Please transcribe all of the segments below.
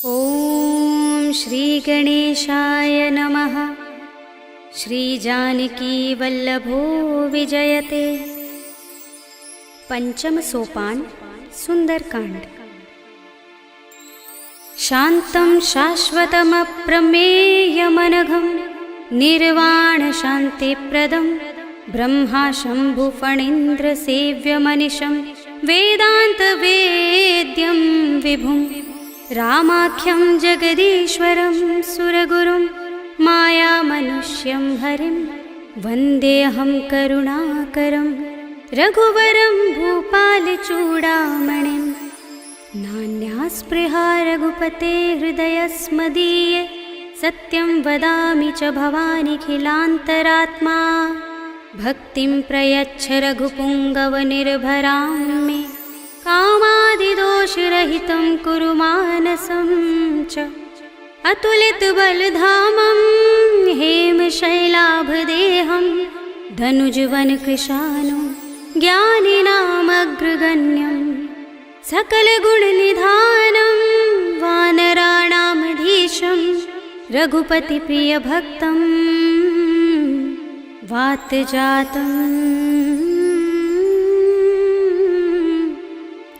ॐ श्री गणेशाय नमः। श्री जानकी वल्लभो विजयते। पंचम सोपान सुंदरकांड। शांतं शाश्वतमप्रमेयमनघं निर्वाण शान्तिप्रदं ब्रह्मा शंभु फणीन्द्र सेव्यमनिशं वेदान्तवेद्यं विभुं रामाख्यं जगदीश्वरं सुरगुरुं मायामनुष्यं हरिं वन्देऽहं करुणाकरं रघुवरं भूपालचूडामणिं। नान्यास्पृहा रघुपते हृदयस्मदीये सत्यं वदामि च भवानिखिलान्तरात्मा। भक्तिं प्रयच्छ रघुपुङ्गवनिर्भरां मे कामादिदोषरहितं कुरु मानसं च। अतुलितबलधामं हेमशैलाभदेहं धनुजवनकृशानं ज्ञानिनामग्रगण्यं सकलगुणनिधानं वानराणामधीशं रघुपतिप्रियभक्तं वातजातं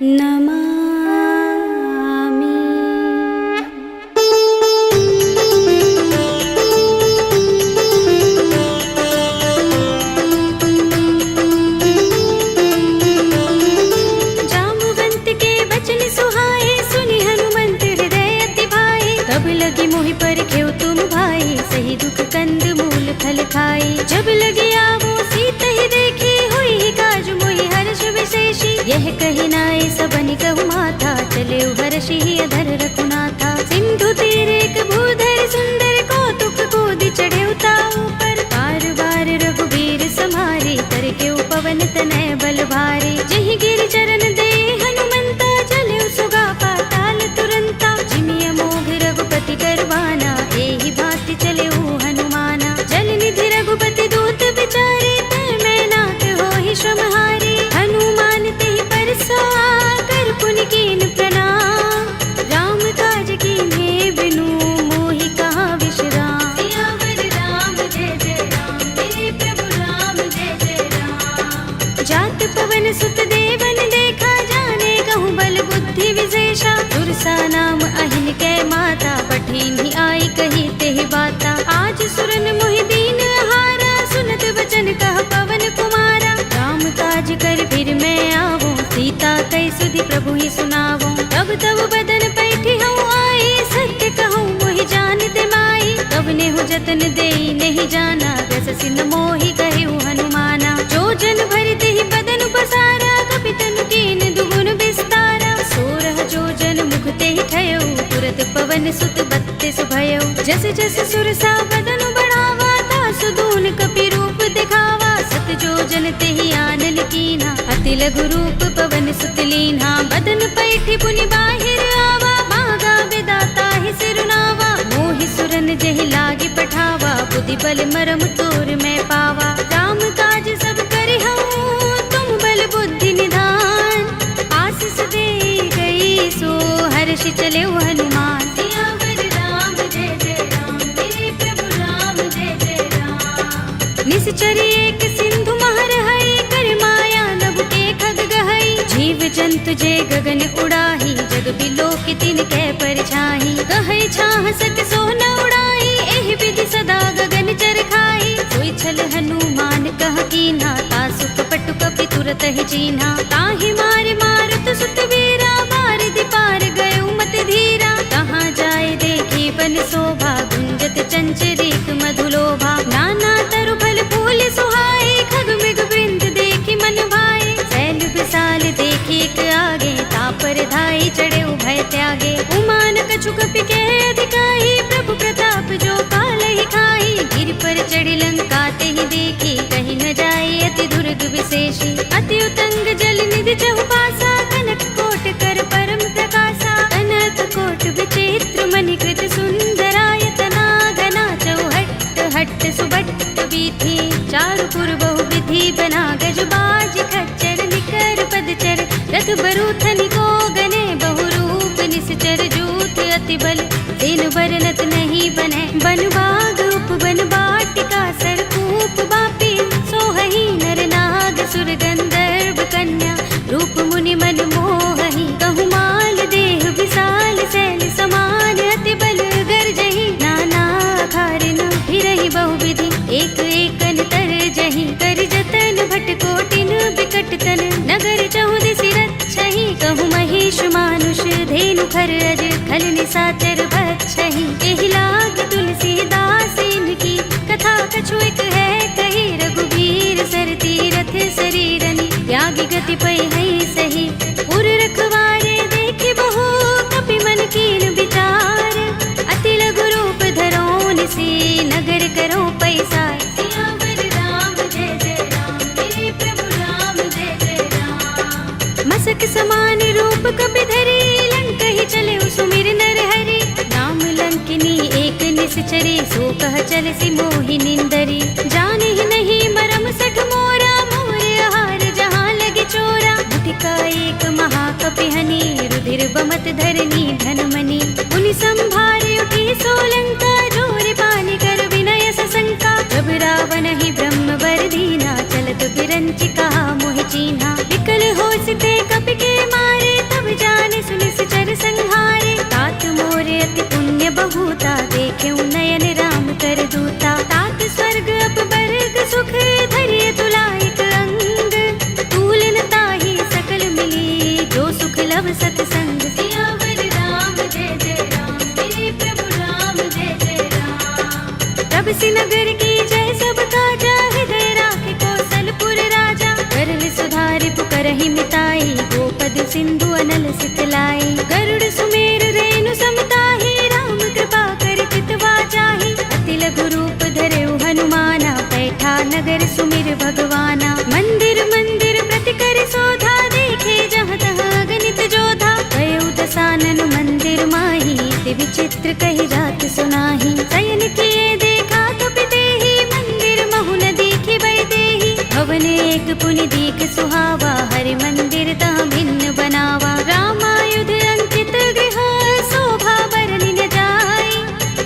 नमामि। जामुवंत के बचन सुहाए सुनि हनुमंत हृदय अति भाए। तब लगी मोहि परखेउ तुम भाई सही दुख कंद मूल फल खाई। जब लगी आवो सीत ही देखी हुई काज मोहि हर्ष विशेषी। यह कही नाय सबनि कहु माथा चले हर्षि अधर रघुनाथा। सिंधु तीरे एक भूधर सुंदर कौतुक कोदि चढ़े ताऊ पर। बार बार रघुबीर समारे करके पवन तनय बल भारी। जहि गिर चरण दे हनुमंता चले सुगा पाताल तुरंता। जिमिय मोघ रघुपति करवाना एहि भांति चले हनुमाना। जल निधि रघुपति दूत बिचारे तै मैं नाथ होहि श्रमहारी। हनुमान तेहि परसा कर पुनि कीन प्रणाम। राम काज कीन्हे बिनु मोहि कहा विश्राम। सियावर राम जय जय राम मेरे प्रभु राम जय जय राम। जात पवन सुत देवन देखा जाने कहूँ बल बुद्धि विशेषा। दुर्सा नाम अहिन कै माता पठिनी आई कही तेहि बाता। आज सुरन मोहि दीन हारा सुनत वचन कह पवन कुमारा। राम काज कर फिर मैं आवो सीता कई सुधि प्रभु ही सुनावो। तब तब बदन पैठी हूँ आई सत्य कहूँ मोहि जानते माई। तब ने हो जतन देई नहीं जाना गस सिन मोहि कहु हनुमाना। जो जन भरते ही बदन बसारा कपि तनु कीन दुगुन विस्तारा। सोरह जो जन मुखते ही ठयो तुरत पवन सुत बत्तीस भयो। जस जस सुरसा बदन बढ़ावा तासु दून कपि रूप दिखावा। सत जो जन तेहि आनन कीन्हा अति लघु रूप पवन सुत लीन्हा। बदन पैठी पुनि बाहिर आवा मागा विदाता ही सिरुनावा। मोहि सुरन जहि लागे पठावा बुद्धि बल मरम तोर मैं पावा। राम काज सब करि हूँ तुम बल बुद्धि निधान। आशीष दे गई सो हर्ष चले हनुमान। सियावर राम जय जय राम मेरे प्रभु राम जय जय राम। निश्चरी एक सिंधु महर हई कर माया नभ के खग गहई। जीव जंतु जे गगन उड़ाही जग बिलो के तिन कै परछाई। कहै छाह सत सो न उड़ाई एहि विधि सदा गगन चर खाई। सोई छल हनुमान कह कीन्हा तासु कपट कपि तुरत ही चीन्हा। ताहि मार मारुत सुत वीरा बारिधि पार गयो मत धीरा। कहाँ जाए देखी बन शोभा गुंजत चंचरीक मधुलोभा। नाना तरु फल फूल सुहाए खग मृग वृंद देखी मन भाए। शैल विशाल देखी एक आगे तापर धाई चढ़े भय त्यागे। उमान कछु कपि के अधिकाई प्रभु प्रताप जो काल ही खाई। गिर पर चढ़ी लंका तेहि देखी कहीं न जाए अति दुर्ग विशेषी। अति उतंग जल निधि चहुपासा कनक कोट कर परम प्रकाशा। कनक कोट विचित्र मणिकृत सुंदरायतना घना चौहट्ट हट्ट सुबट्ट बीथी। चारु पुर बहु विधि बना गज बाज खच्चर निकर पदचर। रथ बरूथनि को गने बहु रूप निश्चर। निश्चर जूथ अति बल तेन बरनत नहीं बने बन बाग उपवन बाटिका सरकूप बापी सोहही नर नाग सुर गंधर्व कन्या रूप मुनि मन मोहही कहु माल देह विशाल शैल समान अति बल गर्जही नाना खारिन फिरहि बहुविधि एक एकन तर जही कर जतन भट कोटिन बिकट तन नगर चहुदिसि रक्षहि कहु महेश मानुष धेनु खर अज खल निसाचर भक्षहि एहि लाग तुलसीदास इनकी कथा कछु एक है कही रघुबीर सर तीरथ शरीरनि त्यागी गति पै है सही उर रखवारे देखे बहु कपि मन कीन विचार अति लघु रूप धरोन से नगर करो पैसा मसक समान रूप कपि धरे लंक ही चले सुमिर नर हरि नाम लंकिनी एक निश्चरे सो कह चल सी मोहि निंदरी जाने ही नहीं मरम सठ मोरा मोर आहार जहाँ लगे चोरा मुटिका एक महाकपि हनि रुधिर बमत धरनी धनमणि उनि संभारे उठी सोलंका जोर पानी कर विनय सशंका जब रावण ही ब्रह्म वर दीना चलत बिरंचि कहा मोहि चीन्हा विकल होसते कपि के मारे तब जाने सुनिस चर संहारे तात मोरे अति पुण्य बहुता देखे नयन राम कर दूता तात स्वर्ग अपवर्ग सुख धरिय तुलायक अंग तूलन ताहि सकल मिली जो सुख लभ सतसंग सियावर राम जय जय राम मेरे प्रभु राम जय जय राम तब से नगर की जय सब काजा हृदय राखे कौशलपुर राजा करल सुधारि पुकरहि मिताई गोपद सिंधु अनल सितलाई गरुड़ सुमेर रेणु समताहि राम कृपा कर चितवा जाहि अति लघु रूप धरेउ हनुमाना बैठा नगर सुमिर भगवाना मंदिर मंदिर प्रति कर शोधा देखे जहाँ तहाँ गणित जोधा गयो दसानन मंदिर माही ते विचित्र कही जात सुनाही शयन किए देखा कपि देहि मंदिर महु न दिखि वैदेही भवन एक पुनि दीख सुहावा हरि मंदिर तह भिन्न बनावा रामायुध अंकित गृह शोभा बरनि न जाय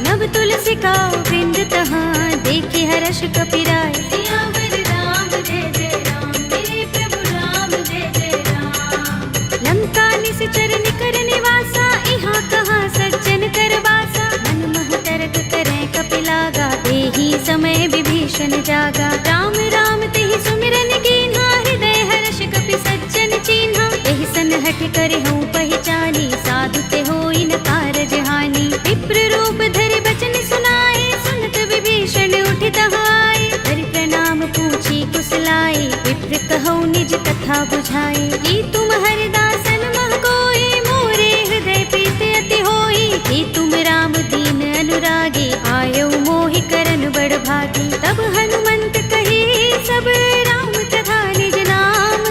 नव तुलसी का वृंद तहाँ देखे हर्ष कपिराय सियावर राम जय जय राम मेरे प्रभु राम जय जय राम लंका निश्चर निकर निवासा इहाँ कहाँ सज्जन कर वासा मन मोह तरक करे कपिलागा देहि समय विभीषण जागा राम राम तेहि सुमिरन कीन्हा हृदय हर्ष कपि सज्जन चीन्हा एहि सन हठ करे हूँ पहचानी साधु ते होई न कारज हानि विप्र रूप धरि बचन सुनाए सुनत विभीषण उठि तहाय हरि प्रणाम पूछी कुशलाई विप्र कहौ निज कथा बुझाई की तुम हरिदासन मह कोई मोरे हृदय प्रीत अति होई की तुम राम दीन अनुरागी आयो मोहि करन बड़ भागी तब हनुमंत कही सब राम तथा निज नाम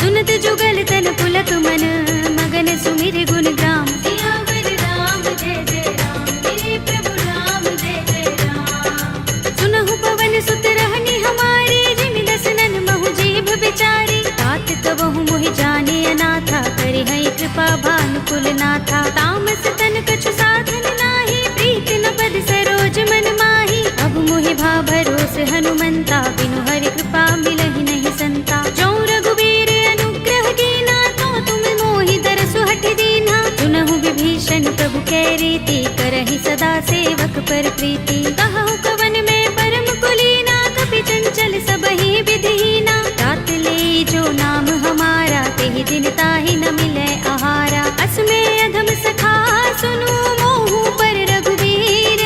सुनत जुगल तन पुलक मन मगन सुमिर गुण ग्राम सियावर राम जय जय राम मेरे प्रभु राम जय जय राम सुनहु पवन सुत रहनी हमारे जिमि दसनन महु जीभ बिचारी तात तबहु मोहि जाने अनाथा करे है कृपा भानुकुल नाथा तामस तन कछु साधन नाही प्रीत न पद सरोज मन माही अब मोहि भा भरोस हनुमंता बिनु हरि कृपा मिलहि नहीं संता जो रघुबीर अनुग्रह कीना तो तुम मोहि दरसु हठ दीना सुनहु विभीषण प्रभु कै रीति करहि सदा सेवक पर प्रीति कहु कवन में परम कुलीना कपि चंचल सबहि विधिहीना तात ले जो नाम हमारा तेहि दिन ताहि न मिलै आहारा अस्मे अधम सखा सुनु मोहु पर रघुबीर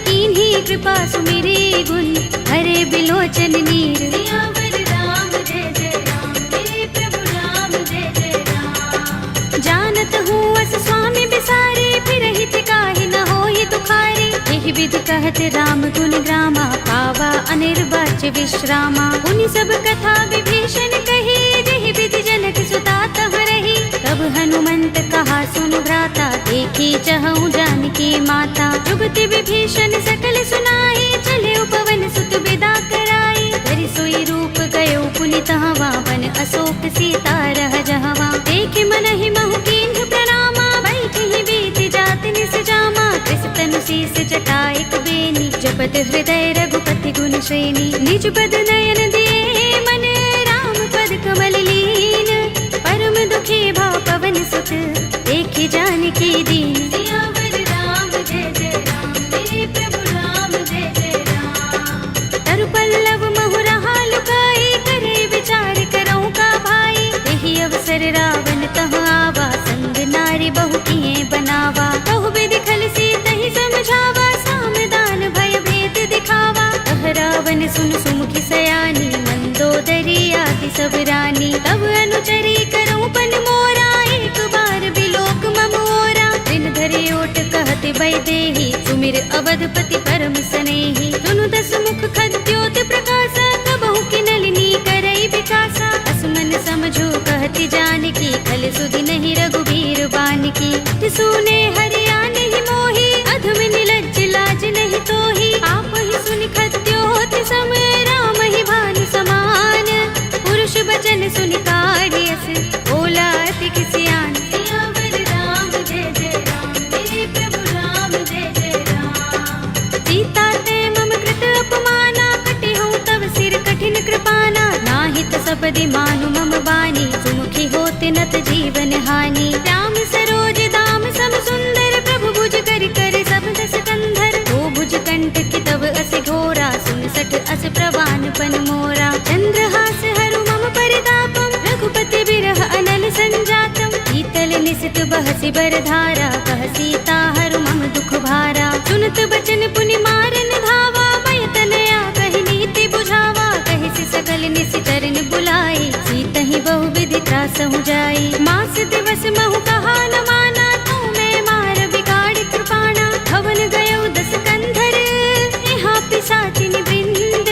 कीन्ही कृपा सुमिरी गुण हरे बिलोचन नीर सियावर राम जय जय राम मेरे प्रभु राम जय जय राम जानत हूँ अस स्वामी बिसारे फिर हित काहि न होई दुखारी एहि विधि कहत राम गुण ग्रामा पावा अनिर्वाच्य विश्रामा उनि सब कथा विभीषण कही जेहि विधि जनक सुता तह रही तब हनुमंत कहा सुनु भ्राता देखी चहु जानकी माता जुगति विभीषण सकल सुनाई चले पवन सुत विदा कराई हरि सोई रूप गयो पुनि तहवा वन अशोक सीता रह जहवा देख मन ही महु कीन्ह प्रणामा बैठि बीत शीस जटायक बेनी, जपत हृदय रघुपति गुण श्रेणी। निज पद नयन दिए मन, राम पद कमल लीन। परम दुखी भाव पवन सुत, देखि जानकी दीन। सियावर राम जय जय राम, मेरे प्रभु राम जय जय राम। तरु पल्लव महु रहा लुकाई, करे विचार करऊं का भाई। यही अवसर रावण तह आवा, संग नारी बहु किए बनावा। बहु विधि खल सीत ही समझावा, सामदान भय भेद दिखावा। तह रावण सुन सुमुखी सयानी, मंदोदरी आदि सब रानी। तब अनुचरी करऊं पन मोरा, एक बार बिलोक मम ओरा। दिन धरे ओट कहते वैदेही, सुमिर अवधपति परम सनेही। सुनु दस मुख खद्योत प्रकाशा, कबहु की नलिनी करई विकासा। असमन समझो कहती जानकी, खल सुधि नहीं रघुबीर बानकी। सुने हरिया नहीं मोही, अधम निलज्ज लाज नहीं तोही। आप ही सुनि खद्योत सम, राम ही भानु समान। पुरुष बचन सुनि काढ़ियस, बोला अति किसियान। सियावर राम जय जय राम, मेरे प्रभु राम जय जय राम। सीता ते मम कृत अपमाना, कटे हूँ तव सिर कठिन कृपाना। नाहित सपदि मानु मम बानी, सुमुखी होते नत जीवन हानि। राम सरोज दाम सम सुंदर, प्रभु भुज कर कर सब दस कंधर। दो भुज कंठ की तव अस घोरा, सुन सठ अस प्रवान पन मोरा। चंद्रहास हरु मम परितापम, रघुपति बिरह अनल संजातम। शीतल निसित बहसि बरधारा, कह सीता हरु मम दुख भारा। सुनत बचन पुनि मारन धावा, भय तनया कहि नीति बुझावा। कहि सि सकल निसि चरण बुलाई, सीतहि बहु विधि त्रासहु जाई। मास दिवस महु कहा न माना, तू मैं मार बिगाड़ कृपाणा। भवन गयो दस कंधर, यहाँ पिशाचिनी वृंद।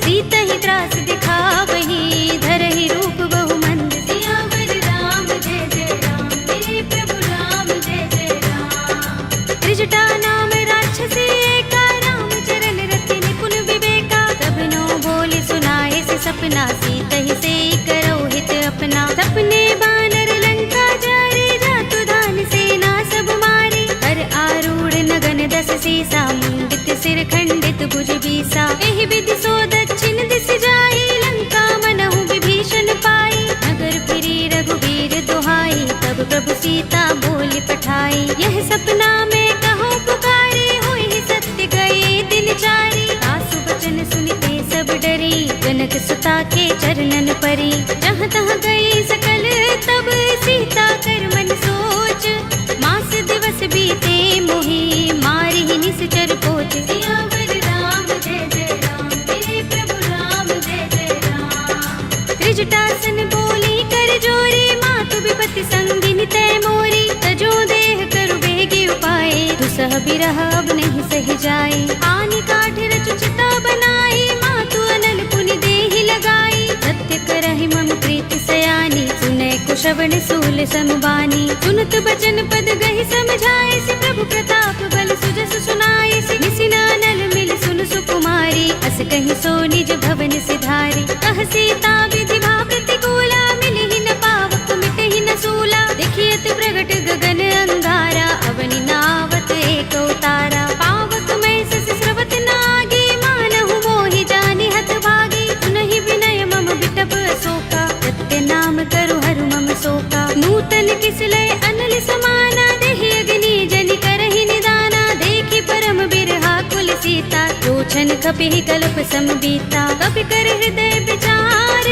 सीतहि त्रास दिखावही, धरहि रूप बहु मंद। सियावर राम जय जय राम, मेरे प्रभु राम जय जय राम। त्रिजटा नाम राक्षसी एका, राम चरण रति निपुण विवेका। सबनो बोले सुनाए से सपना, सीतहि से करो हित अपना। सपने बानर लंका जारे, जातु दान सेना सब मारे। हर आरूढ़ नगन दस सीसा, मुंडित सिर खंडित भुज बीसा। एहि विधि सो दक्षिण दिस जाई, लंका मनहु विभीषण पाई। नगर फिरी रघुबीर दुहाई, तब प्रभु सीता बोली पठाई। यह सपना में कहो पुकारे, होई सत्य गए दिन चारी। आसु बचन सुनते सब डरी, जनक सुता के चरणन परी। जहाँ तहाँ गई सकल तब, सीता कर मन सोच। मास दिवस बीते मोही, मारी ही निश्चर पोच। सियावर राम जय जय राम, मेरे प्रभु राम जय जय राम। त्रिजटासन बोली कर जोरी, मातु विपति संगिनी तय मोरी। तजो देह करु बेगी उपाय, दुसह बिरह अब नहीं सह जाए। आनि काठ रचु चिता बनाई, मातु अनल पुनि देहि लगाई। सत्य करहि मम प्रीति सयानी, सुनै कुशवन सूल समबानी। सुनत बचन पद गहि समझाए, से प्रभु प्रताप बल सुजस सुनाए। से निसिनानल मिल सुन सुकुमारी, अस कहि सो निज भवन सिधारी। कह सीता विधि भाव प्रतिकूला, मिलहि न पावक मिटहि न सूला। देखियत प्रगट गगन अंगारा, अवनि नावत एक उतारा। पावक मैं सस स्रवत नागी, मानहु मोहि जानि हत भागी। सुनहि विनय मम बिटप अशोका, सत्य नाम करु हरु मम शोका। नूतन किसलय अनल समाना, देहि अग्नि जनि करहि निदाना। देखि परम बिरहा कुल सीता, लोचन कपिहि कल्प सम बीता। कपि कर हृदय विचार,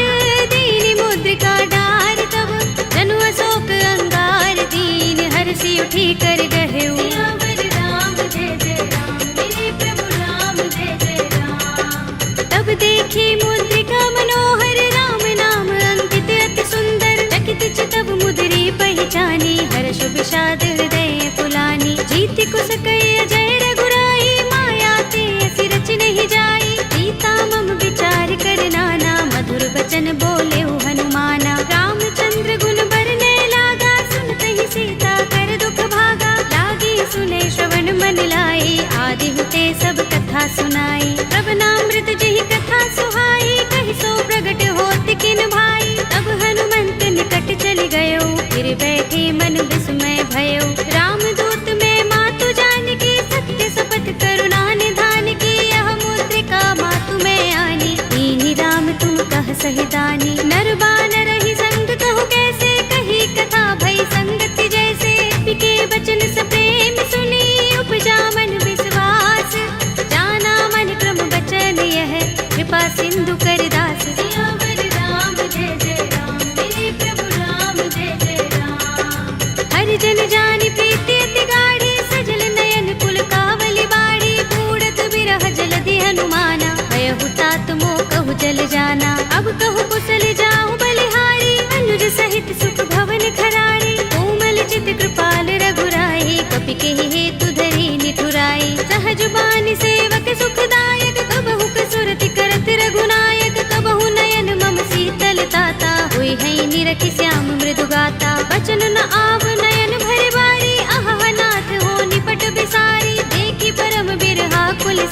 दीनि मुद्रिका डार। तब जनु अशोक अंगार, दीन हरषि उठी कर गहेउ। सियावर राम जय जय राम, मेरे प्रभु राम जय जय राम। तब देखी मुद्रिका मनोहर, राम नाम अंकित अति सुंदर। चकित चितव मुद्री पहचानी, हर्ष विषाद हृदय पुलानी। जीति कुस कई अजय रघुराई, माया ते असि रच नहीं जाई। सीता मम विचार कर नाना, मधुर बचन बोले हनुमाना। रामचंद्र गुण बरने लागा, सुनते सीता कर दुख भागा। लागी सुने श्रवण मन लाई, आदि हुते सब कथा सुनाई। प्रभनामृत जहि कथा सुहाई, कहि सो प्रगट होत किन भाई। तब हनुमंत निकट चल गयो, फिर बैठे मन विस्मय भयो। रामदूत में मातु जानकी, सत्य सब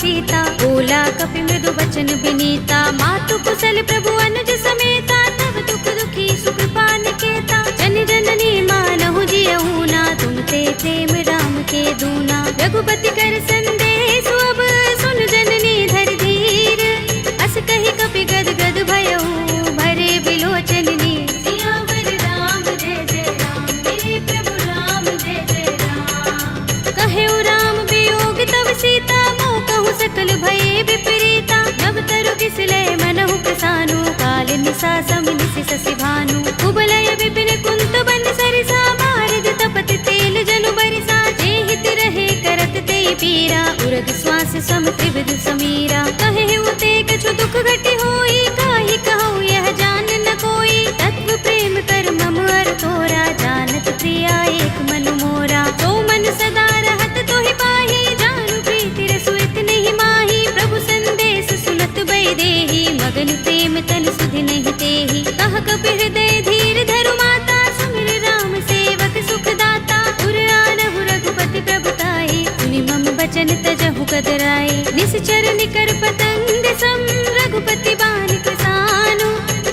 सीता, बोला कपि मृदु बचन विनीता। मातु कुशल प्रभु अनुज समेता, तब दुख दुखी सुकृपा निकेता। जन जननी मानहु जियहु ना, तुम ते प्रेम राम के दूना। रघुपति कर संदेश अब सुन जननी धर धीर, अस कहि कपि गद गद भयहु भरे बिलोचन नीर। सियावर राम जय जय राम, मेरे प्रभु राम जय जय राम। कहेउ राम वियोग तब सीता, मोह कहूँ सकल भये विपरीता। नव तरु किसलय मनहु प्रसानु, काल निसा समिनिसि शशि भानु। कुबलय विपिन कुंत बन सरिसा, मारग तपत तेल जनु बरिसा। जे हित रहे करत ते पीरा, उरग श्वास सम त्रिविध समीरा। कहेउ ते कछु दुख घटी होई, काहि कहूँ यह जान न कोई। तत्व प्रेम कर मम अर तोरा, जानत प्रिया एक मन मोरा। जो मन सदा रहत तोहि पाहि, जानु प्रीति रसु इतने माही। प्रभु संदेश सुनत बैदेही, मगन प्रेम तन सुधि नहीं तेहि। कह कपि हृदय धीर धरु माता, सुमिर राम सेवक सुख दाता। उर आनहु रघुपति प्रभुताई, सुनि मम बचन तजहु कदराई। निश्चर निकर पतंग सम, रघुपति बान किसानु।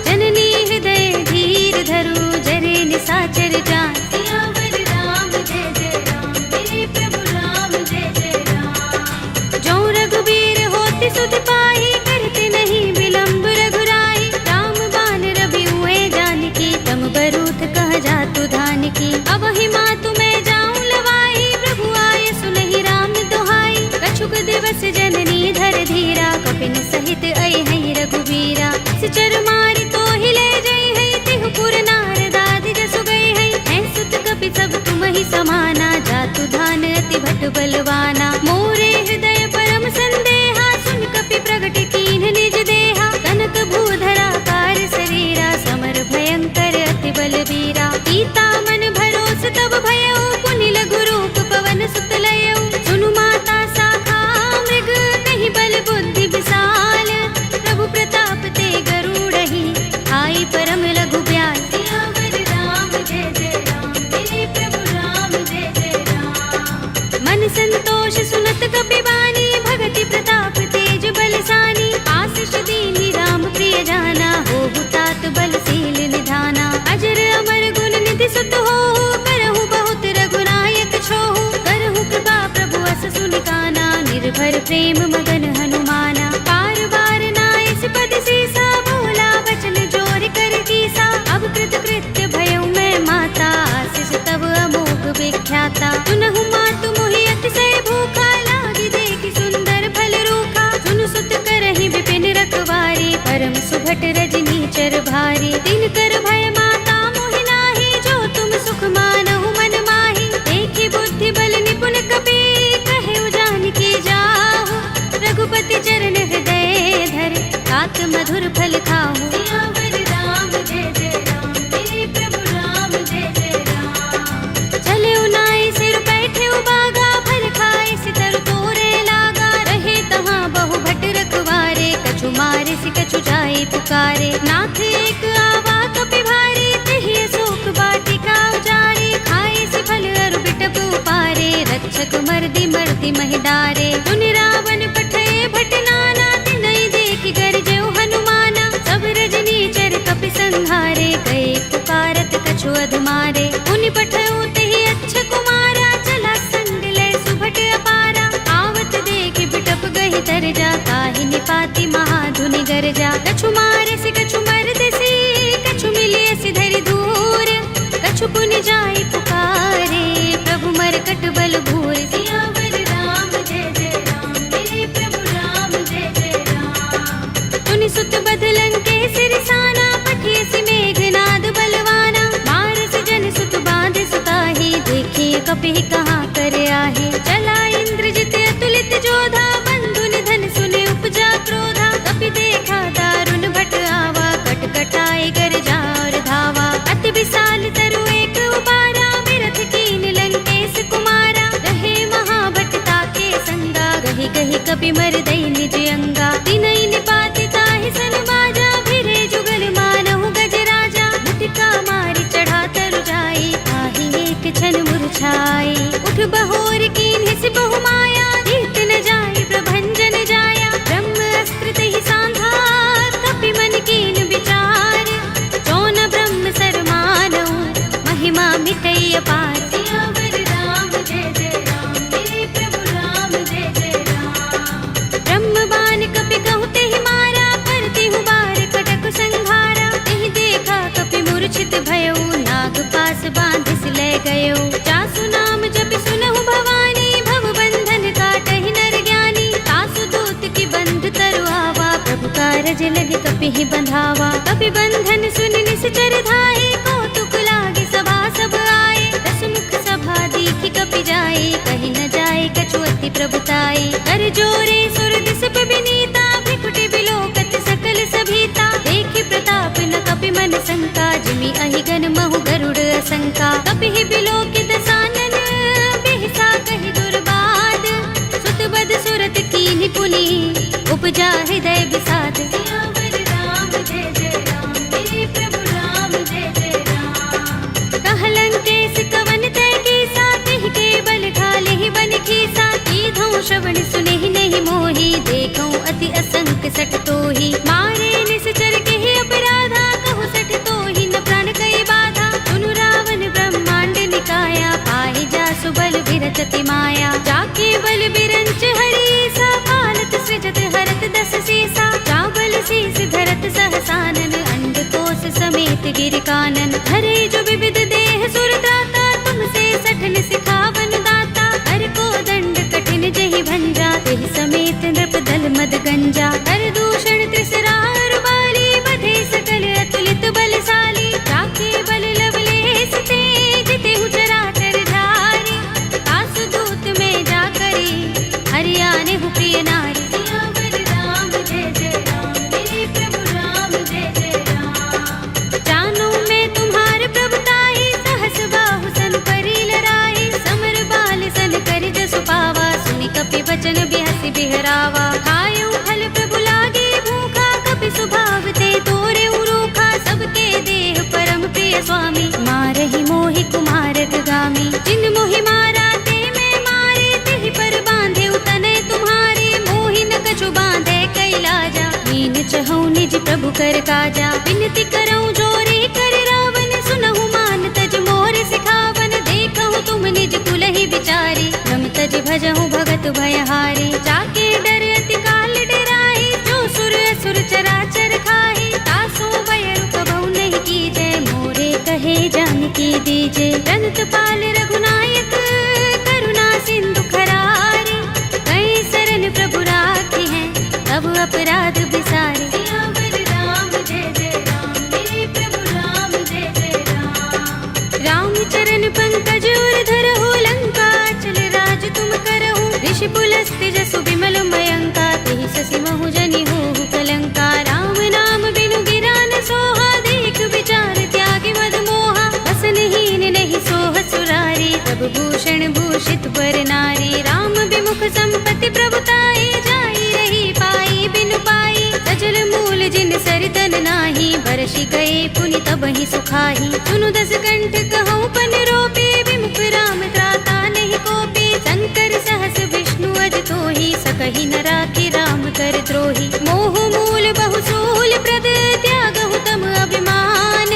जननी हृदय धीर धरु, जरे निसाचर जान। सियावर राम जय जय राम, मेरे प्रभु राम जय जय राम। जो रघुबीर होति सुधि पाहि, करते नहीं विलंब रघुराई। राम बान रवि हुए जानकी, तम बरूथ कह जातु धानकी। अब ही मातु मैं जाऊं लवाई, प्रभु आए सुनहि राम दुहाई। कछुक दिवस जननी धर धीरा, कपिन सहित अइ हैं रघुबीरा। सिचर मारि तो हिले जई है, तिहु पुर नारद आदि जसु गई है। हैं सुत कपि सब तुम ही समाना, जातु धान अति भट बलवाना। मोरे हृदय परम संदेहा, सुन कपि प्रगट कीन्ह निज देहा। कनक भूधरा कार शरीरा, समर भयंकर अति बलबीरा। सीता मन भरोस तब भयउ, पुनि लघु रूप पवन सुत लयउ। सुनु माता शाखा मृग, नहीं बल बुद्धि विशाल। प्रभु प्रताप ते गरुड़हि, आई परम लघु ब्याल। सियावर राम जय जय राम, मेरे प्रभु राम जय जय राम। मन संतोष सुनत कपि बानी, भगति प्रताप तेज बलसानी। आशीष दीनी राम प्रिय जाना, होहु तात बलशील निधाना। अजर अमर गुण निधि सुत होहु, करहु बहुत रघुनायक छोहु। करहु कृपा प्रभु अस सुनि काना, निर्भर प्रेम मगन हनुमाना। बार बार नाइस पद सीसा, बोला बचन जोर कर कीसा। अब कृत कृत्य भयउ मैं माता, आशीष तब अमोघ विख्याता। सुनहु मातु मोहि अतिशय भूखा, लागी देखि सुंदर फल रूखा। सुन सुत करहि विपिन रखवारी, परम सुभट रजनी चर भारी। दिन कर भय माता मोहि नाही, जो तुम सुख मानहु मन माही। देखि बुद्धि बल निपुण कपि, कहेउ जानकी जाहु। रघुपति चरण हृदय धर, तात मधुर फल खाहु। सियावर राम जय जय राम, मेरे प्रभु राम जय जय राम। चले उनाई सिर बैठे बागा, फल खाए सितर तोरे लागा। रहे तहाँ बहु भट रखवारे, कछु मारे सि कछु जाए पुकारे। नाथ एक आवा कपि भारी, तेहि अशोक वाटिका उजारी। खाए सि फल अरु बिटप उपारे, रक्षक मर्दि मर्दि महि डारे। सुनि रावण पठय भट नाना, तिनहि देखि गरजउ हनुमाना। सब रजनी चर कपि संहारे, गए पुकारत कछु अधमारे। उनि पठउ तेहि अच्छ कुमारा, चला संग लय सुभट अपारा। आवत देखि बिटप गहि तरजा, ताहि निपाति महाधुनि गरजा। कछु मारे सि कछु मरदसि, कछु मिलिय सि धरि दूर। कछु पुनि जाई पुकारे, प्रभु मरकट बल भूर। सियावर राम जय जय राम, मेरे प्रभु राम जय जय राम। तुनि सुत बदलन के सिरसाना, पठिय सि मेघनाद बलवाना। मारस जन सुत बांध सुताहि, देखिए कपि कहाँ कर आहे। चला इंद्रजित अतुलित जोधा, बंधु निधन सुने उपजा क्रोधा। कपि देखा दारुण भट आवा, कट कटाए गरजा और धावा। अति विशाल तरु एक उबारा, बिरथ कीन लंकेश कुमारा। रहे महाभट ताके संगा, गहि गहि कपि मर दई निज अंगा। तिनहि निपाति ताहि सन बाजा, भिरे जुगल मानहु गजराजा। मुटिका मारि चढ़ा तरु जाई, ताहि एक क्षण मुरझाई। उठ बहोर कीन्हि सि बहु माया, जीत न जाई प्रभंजन जाई। लाज लगे कपि ही बंधावा। कपि बंधन सुन निश्चर धाये, कौतुक लागे सभा सब आए। दस मुख सभा दीखी कपि जाए, कहीं न जाए कछु अति प्रभुताई। कर जोरे सुर दिस पे विनीता, भृकुटि बिलोकत सकल सभीता। देखि प्रताप न कपि मन शंका, जिमि अहिगन महु गरुड़ असंका। कपि ही बिलोकित सानन, बिहसा कहि दुर्बाद। सुत बद सुरत कीन्हि पुनि, उपजा हृदय विषाद। सियावर राम जय जय राम, मेरे प्रभु राम जय जय राम। कहलंकेश कवन तै कीसा, तिहि के बल घाले ही बन खीसा। कीधौं श्रवण सुनेहि नहीं मोहि, देखौं अति असंख्य सठ तोहि। मारे निश्चर केहि अपराधा, कहु सठ तोहि न प्राण कई बाधा। सुनु रावण ब्रह्मांड निकाया, पाहि जासु बल विरचति माया। जाके बल बिरंच हरीसा, पालत सृजत हरत दस सीसा। चावल शीस धरत सहसानन, अंड कोस समेत गिर कानन। धरे जो विविध देह सुर त्राता, तुमसे सठन सिखावन दाता। हर को दंड कठिन जहि भंजा, तेहि समेत नृप दल मद गंजा। कर दूषण त्रिसरार बाली, बधे सकल अतुलित बलशाली। जाके बल लवलेस तेज, तेहु चराचर धारी। तासु दूत में जा करी, हरियाने हु प्रिय नारी। सियावर राम जय जय राम, मेरे प्रभु राम जय जय राम। जानू मैं तुम्हार प्रभुताई, सहस बाहु सन परी लराई। समर बाल सन कर जसु पावा, सुनि कपि बचन बिहसि बिहरावा। खायऊ फल प्रभु लागे भूखा, कपि सुभाव ते तोरे उरूखा। सबके देह परम प्रिय स्वामी, मारहि मोहि कुमारक गामी। जिन मोहि मारा ते मैं मारे, तेहि पर बांधे तनय तुम्हारे। मोहि न कछु बांधे कैलाजा, मीन चहु निज प्रभु कर काजा। विनती करऊं जोरी कर रावण, सुनहु मान तज मोर सिखावन। देखहु तुम निज कुलहि बिचारी, रम तज भजहु भगत भयहारी। जाके डर अति काल डराई, जो सुर असुर चराचर खाई। तासु भय कबहु नहीं कीजय, मोरे कहे जानकी दीजे। रंत पाल रघुनायक, करुणा सिंधु खरारी। कई शरण प्रभु राखी हैं, तब अपराध बिसारे। सियावर राम जय जय राम, मेरे प्रभु राम जय जय राम। राम चरण पंकज उर धरहु, लंका चल राज तुम करहु। ऋषि पुलस्त्य जसु विमल मयंका, तेहि शशि महु जनि होहु कलंका। राम नाम बिनु गिरा न सोहा, देख विचार त्यागी मद मोहा। बसनहीन नहीं सोह सुरारी, तब भूषण भूषित पर नारी। राम विमुख संपत्ति प्रभुताई, जाई रही पाई बिनु पाई। सजल मूल जिन सरितन नाही, बरषि गए पुनि तबहि सुखाही। सुनु दस कंठ कहूँ पन रोपी, विमुख राम त्राता नहीं कोपी। शंकर सहस विष्णु अज तोहि, सकहि न राखि राम कर द्रोही। मोह मूल बहु सूल प्रद, त्यागहु तम अभिमान।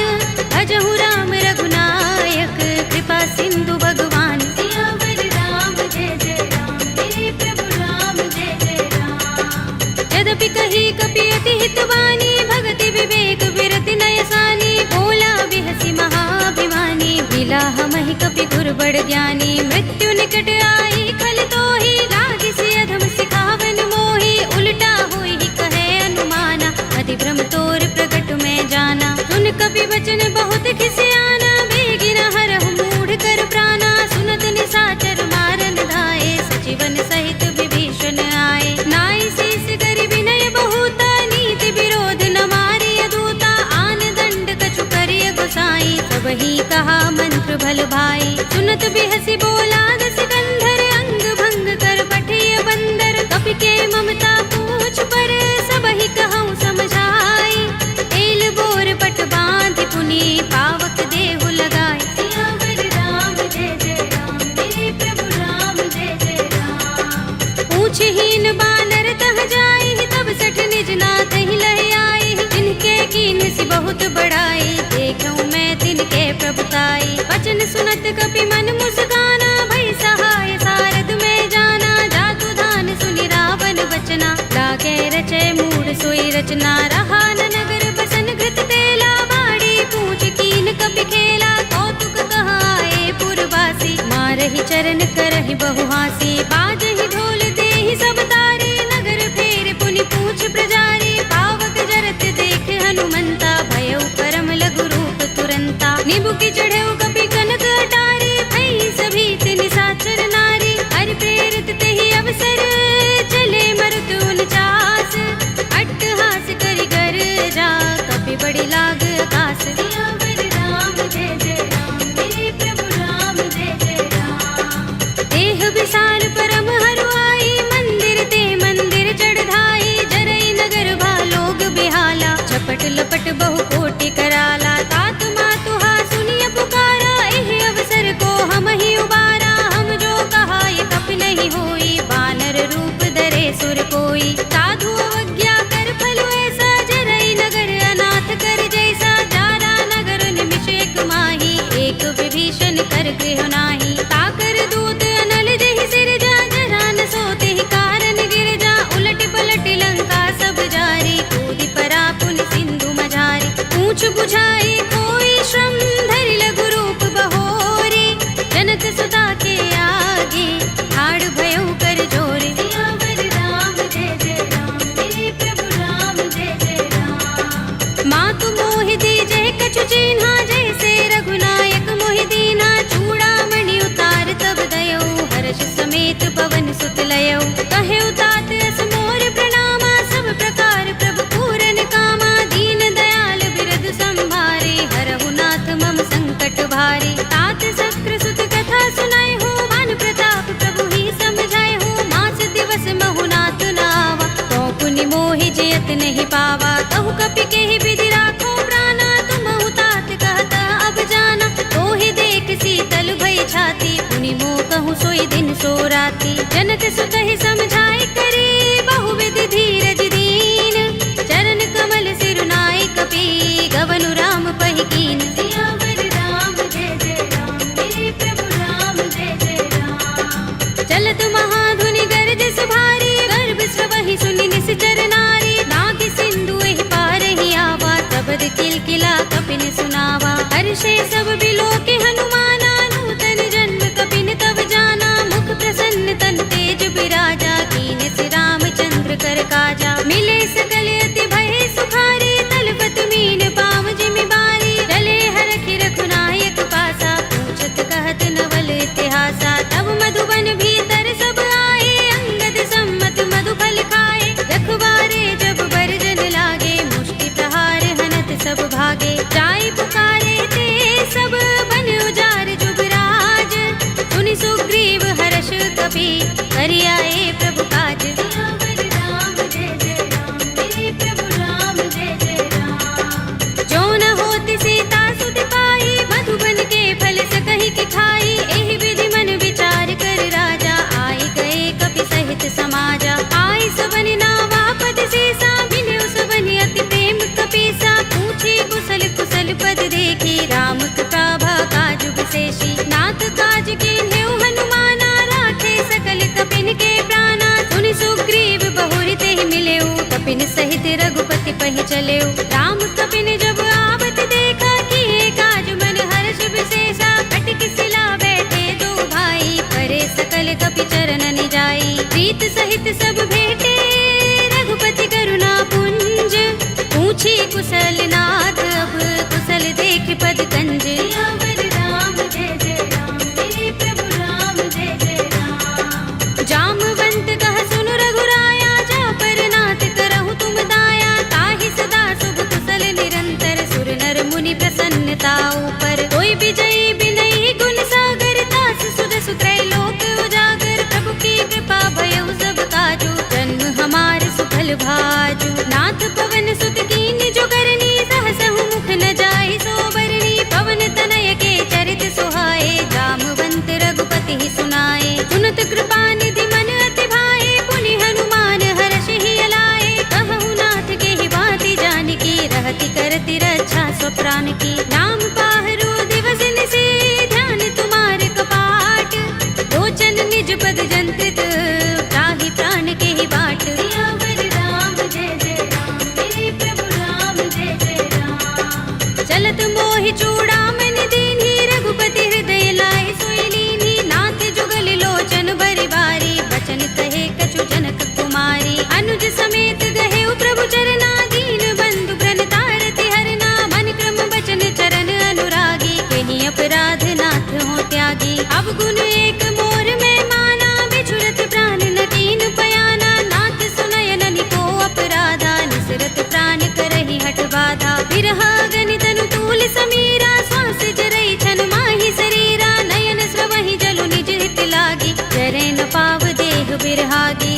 भजहु राम रघुनायक, कृपा सिंधु भगवान। सियावर राम जय जय राम, मेरे प्रभु राम जय जय राम। यद्यपि कही कपि अति हितवानी, भगति विवेक विरति नय सानी। भोला बिहसि महाभिमानी, बिलाह महि कपि गुर बड़ ज्ञानी। मृत्यु निकट आई खल तोहि, लागिसि अधम सिखावन मोहि। उल्टा होई कहे अनुमाना, अति भ्रम तोर प्रगट में जाना। सुन कपि वचन बहुत खिसियाना, बेगिन हरहु मूढ़ कर प्राणा। सुनत निशाचर मारन धाये, सचिवन सहित विभीषण आए। नाई शीस करि विनय बहुता, नीति विरोध न मारिय दूता। आन दंड कछु करिय गोसाई, सबहि कहा मंत्र भल भाई। सुनत बिहसि बोला दस कंधर, अंग भंग कर पठिय बंदर। कपि के ममता पूछ पर, सबहि कहूँ समझाई। तेल बोर पट बांधि पुनि, पावक देहु लगाई। सियावर राम जय जय राम, मेरे प्रभु राम जय जय राम। पूछहीन बानर तह जाई, तब सठ निज नाथ ही लह आई। जिनके कीन सि बहुत बड़ाई, देखूं मैं तिनके प्रभुताई। वचन सुनत कपि मन मुस्काना, भई सहाय सारद में जाना। जातु धान सुनि रावण बचना, लागे रचे मूढ़ सोई रचना। रहा न नगर बसन घृत तेला, बाड़ी पूछ कीन कपि खेला। कौतुक कहाए पुरवासी, मारहि चरण करहि बहुहासी। बाजहि ढोल देहि सब तारी, नगर फेर पुनि पूछ प्रजारी। पावक जय की चढ़े कपि कनक अटारी भई सभी निशाचर नारी हरि प्रेरित ते ही अवसर चले मरुत 49 अट्टहास करि गर जा कपि बड़ी लाग आकाश सियावर राम जय जय राम मेरे प्रभु राम जय जय राम देह विशाल परम हरुआई मंदिर ते मंदिर चढ़ाई जरई नगर भालोग बेहाला झपट लपट बहु कोटि कराला तात मातु हा सुनिय पुकारा एहि अवसर को हम ही उबारा हम जो कहा ये कपि नहीं होई बानर रूप धरे सुर कोई साधु अवज्ञा कर फल ऐसा जरई नगर अनाथ कर जैसा जारा नगर निमिष एक माही एक विभीषण कर गृह नाही ताकर दूत अनल जहि सिर जा जरा न सोते ही कारण गिर जा उलट पलट लंका सब जारी कूदि परा पुनि सिंधु मझारी पूछ बुझाई कोई श्रम धरि लघु रूप बहोरी जनक सुता के आगे ठाड़ भयो कर जोरे सियावर राम जय जय राम मेरे प्रभु राम जय जय राम मातु मोहि दीजहि कछु चिन्हा जैसे रघुनायक मोहि दीना चूड़ामणि उतार तब दयो हर्ष समेत पवन सुत लयो कहे उतात अस मोर प्रणामा सब प्रकार प्रभु पूरन कामा दीन दयाल बिरद संभारे हरहु नाथ मम संकट भारी तात शक्र सुत कथा सुनाए हो मान प्रताप प्रभु ही समझाए हो मास दिवस महु नाथ नावा तो पुनि मोहि जयत नहीं पावा कहु कपि के ही विधि राखो प्राणा तुम तात कहता अब जाना तो ही देख शीतल भई छाती पुनि मोह कहूँ सोई दिन सो राती जनक सुत ही समझाए करे बहुविध धीरज दीन चरण कमल सिरुनाई कपि गवनु राम पहि कीन सियावर राम जय जय राम मेरे प्रभु राम जय जय राम चलत महाधुनि गरज सुभारी गर्भ स्रवहि सुनि निश्चर नारी नाग सिंधु एहि पार ही आवा तबद किलकिला कपिन सुनावा हर्षे सब बिलोके हनुमाना नूतन जन्म कपिन तब जाना मुख प्रसन्न तन तेज बिराजा कीन से रामचंद्र कर काजा मिले सकल अति भय सुखारी तलपत मीन पाव जिमि बारी रले हरखि रघुनायक पासा पूछत कहत नवल इतिहासा तब मधुबन भीतर सब आए अंगद सम्मत मधुफल खाए रखवारे जब बरजन लागे मुष्टि प्रहार हनत सब भागे जाय पुकारे ते सब बन उजार जुगराज सुनि सुग्रीव हर्ष कपि करि आए प्रभु काज सियावर राम जय जय राम मेरे प्रभु राम जय जय राम जो न होति सीता सुत पाई मधुबन के फल सकहि कि खाई एहि विधि मन विचार कर राजा आए गए कपि सहित समाजा आए सबन नावा पद सीसा मिले सबन अति प्रेम कपीसा पूछे कुशल कुशल पद देखी राम कृपा काज विशेषी नाथ काज कीन्हे हनुमाना राखे सकल कपिन के प्राणा सुनि सुग्रीव बहुरि तेहि मिलेउ कपिन सहित रघुपति पहि चलेउ राम कपिन जब आवत देखा किए काज मन हर्ष विशेषा कटक सिला बैठे दो भाई परे सकल कपि चरण निजाई प्रीत सहित सब भेटे रघुपति करुणा पुंज पूछी कुशल नाथ अब कुशल देख पद कंज सियावर राम जय जय राम मेरे प्रभु राम जय जय राम जामवंत कह सुनु रघुराया जा पर नाथ करहु तुम दाया ताहि सदा शुभ कुशल निरंतर सुर नर मुनि प्रसन्नता ऊपर कोई विजयी बिनई गुण सागर दास सुध सुत्रैलोक उजागर प्रभु की कृपा भयउ सब काजू जन्म हमार सुफल भाजू नाथ पवन सुत कीन जो करनी सहसहु मुख न जाय सो बरनी पवन तनय के चरित सुहाए जामवंत रघुपति ही सुनाए सुनत कृपा निधि मन अति भाए पुनि हनुमान हर्ष ही अलाए कहु नाथ के ही बाति जानकी रहति करति रक्षा स्वप्रान की नाम पाहरो दिवस निशि ध्यान तुम्हारे कपाट लोचन निज पद जंत्रित ताहि प्राण के ही बाट सियावर राम जय जय राम मेरे प्रभु राम जय जय राम चलत मोहि चूड़ामणि दीन्ही रघुपति हृदय लाए सोई लीन्ही नाथ जुगल लोचन बरि बारी बचन कहे कछु जनक कुमारी अनुज समेत गहे प्रभु चरना दीन बंधु प्रण तारति हरना मन क्रम बचन चरण अनुरागी कही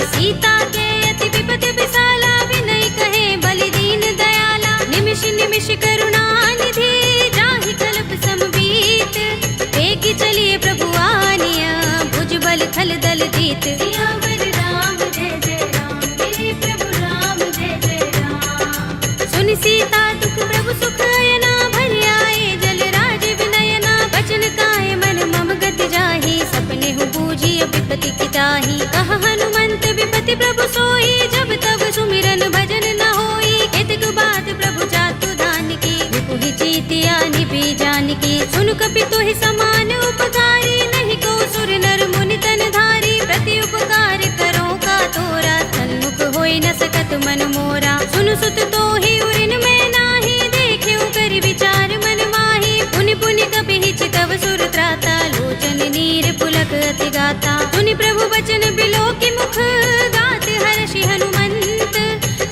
सीता के अति विपद विसाला, विनय कहे बलि दीन दयाला। निमिष निमिष करुणा निधि, जाहि कल्प समबीत। एक चलिए प्रभु आनिया, भुज बल थल दल जीत। सियावर राम जय जय राम, मेरे प्रभु राम जय जय राम। सुन सीता दुख प्रभु सुख अयना, भल आए जल राज विनयना। बचन काय मन मम गति जाहि, सपने हु बूझी विपति की ताहि। कहा हनुमंत विपति प्रभु सोई, जब तब सुमिरन भजन न होई। केतक बात प्रभु जातु दान की, विपुहि चीतिया निपि जान की। सुन कपि तोहि समान उपकारी, नहीं को सुर नर मुनि तन धारी। प्रति उपकार करो का तोरा, सन्मुख होई न सकत मन मोरा। सुन सुत तोहि उरिन में नाही, देखे कर विचार मन माही। पुनि पुनि कपि हिचितव सुर त्राता, लोचन नीर पुलक अति गाता। सुनि प्रभु बचन बिलो की मुख, गात हर्षि हनुमंत।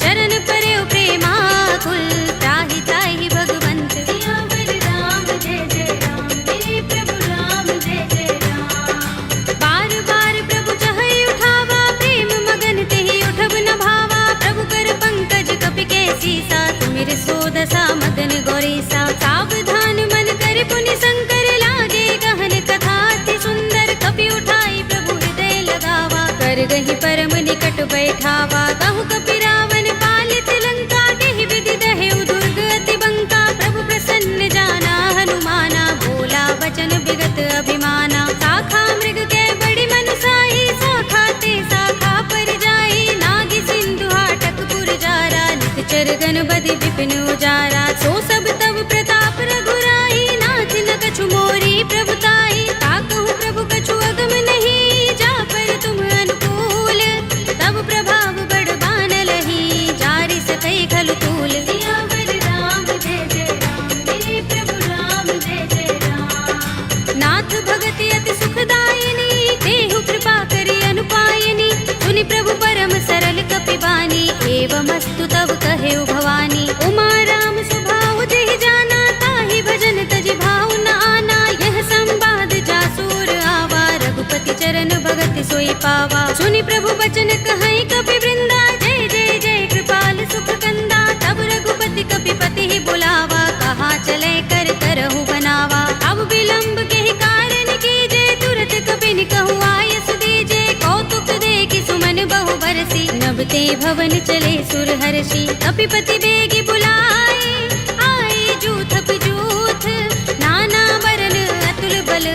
चरण परे प्रेमाकुल, त्राहि त्राहि भगवंत। सियावर राम जय जय राम, मेरे प्रभु राम जय जय राम। बार बार प्रभु चहई उठावा, प्रेम मगन तेहि उठब न भावा। प्रभु कर पंकज कपि के सीसा, सुमिर सोदसा मदन गौरीसा। सावधान मन कर पुनि शंकर, लागे गहन कथा अति सुंदर। कपि उठाई प्रभु हृदय लगावा, कर गहि परम निकट बैठावा। कहु कपि रावण पालित लंका, केहि विधि दहेउ दुर्ग अति बंका। प्रभु प्रसन्न जाना हनुमाना, बोला बचन विगत अभिमाना। शाखा मृग के बड़ी मनसाही, शाखा ते शाखा पर जाई। नागी सिंधु हाटक पुर जारा, निकचर गन बदि विपिन उजारा। सो सब तब प्रताप रघुराई, नाथ न कछु मोरी प्रभुताई। ताकहु प्रभु कछु अगम नहीं, जा पर तुम अनुकूल। तब प्रभाव बड़ बान लही, जारि सकै खलु तूल। सियावर राम जय जय राम, मेरे प्रभु राम जय जय राम। नाथ भगति अति सुखदायिनी, देहु कृपा करि अनुपायिनी। सुनि प्रभु परम सरल कपि बानी, एवमस्तु तब कहेउ भवानी। उमा राम स्वभाव जेहि जाना, ताहि भजन तजि भाव न आना। यह संवाद जासुर आवा, रघुपति चरण भगति सोई पावा। सुनि प्रभु बचन कहई कपि वृंदा, जय जय जय कृपाल सुख कंदा। तब रघुपति कपि पति ही बुलावा, कहा चले कर करहु बनावा। अब विलंब के ही कारण कीजे, तुरत कपि कहु आयस दीजे। कौतुक देखि सुमन बहु बरसी, नभते भवन चले सुर हर्षि। कपिपति बेगी बुलाए, आए जूथ जूथ। नाना वरन अतुल बल,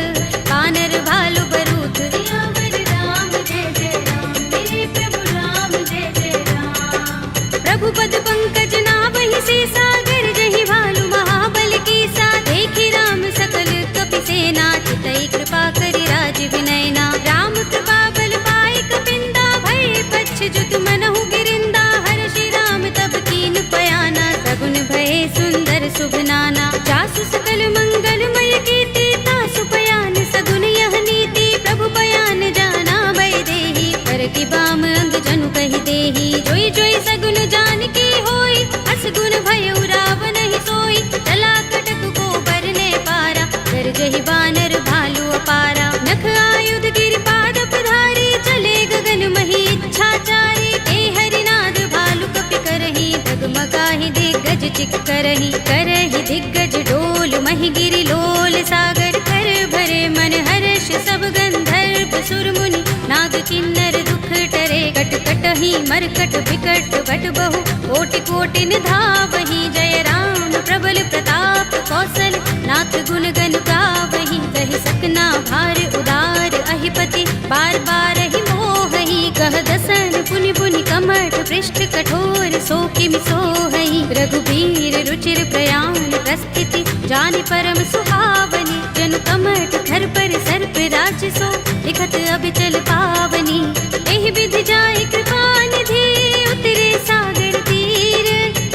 कानर भालु बरूथ। सियावर राम जय जय राम, मेरे प्रभु राम जय जय राम। प्रभु पद पंकज नावहि सीसा, गरजहि भालु महाबल कीसा। देखि राम सकल कपि सेना, चितई कृपा करि राज विनयना। राम कृपा बल पाई कपिंदा, भय पच्छ जुत मनहु गिरिंदा। हर्षि राम तब कीन पयाना, सगुन भय सुंदर शुभ नाना। जासु सकल मंगलमय कीर्ति, तासु पयान सगुन यह नीति। प्रभु पयान जाना भय देहि, पर की बाम अंग जनु कहि देहि। जोई जोई सगुन जान की होई, असगुन भय रावण ही सोई। चला कटक को बरने पारा, गरजहि बानर भालु अपारा। नख आयुध गिरि पाद पधारी, चले गगन मही इच्छाचारी। ते हरिनाद भालु कपि करहि, डगमगाहि दिग्गज चिक करहि। करहि दिग्गज डोल, महि गिरि लोल सागर। कर भरे मन हर्ष सब गंधर्व सुर मुनि, नाग किन्नर दुख टरे। कट कटहि मरकट बिकट बट बहु, कोटि कोटि निधावहि। जय राम प्रबल प्रताप कौशल, नाथ गुण गन गावहि। कहि सकना भार उदार अहिपति, बार बार ही मोहहि। कह दसन पुनि पुनि कमठ, पृष्ठ कठोर सो किमि सोहहि। रघुबीर रुचिर प्रयाण प्रस्थिति, जानि परम सुहावनी। जनु कमठ धर पर सर्प राजसो, लिखत अबिचल पावनी। एहि विधि जाय कृपा निधि, उतरे सागर तीर।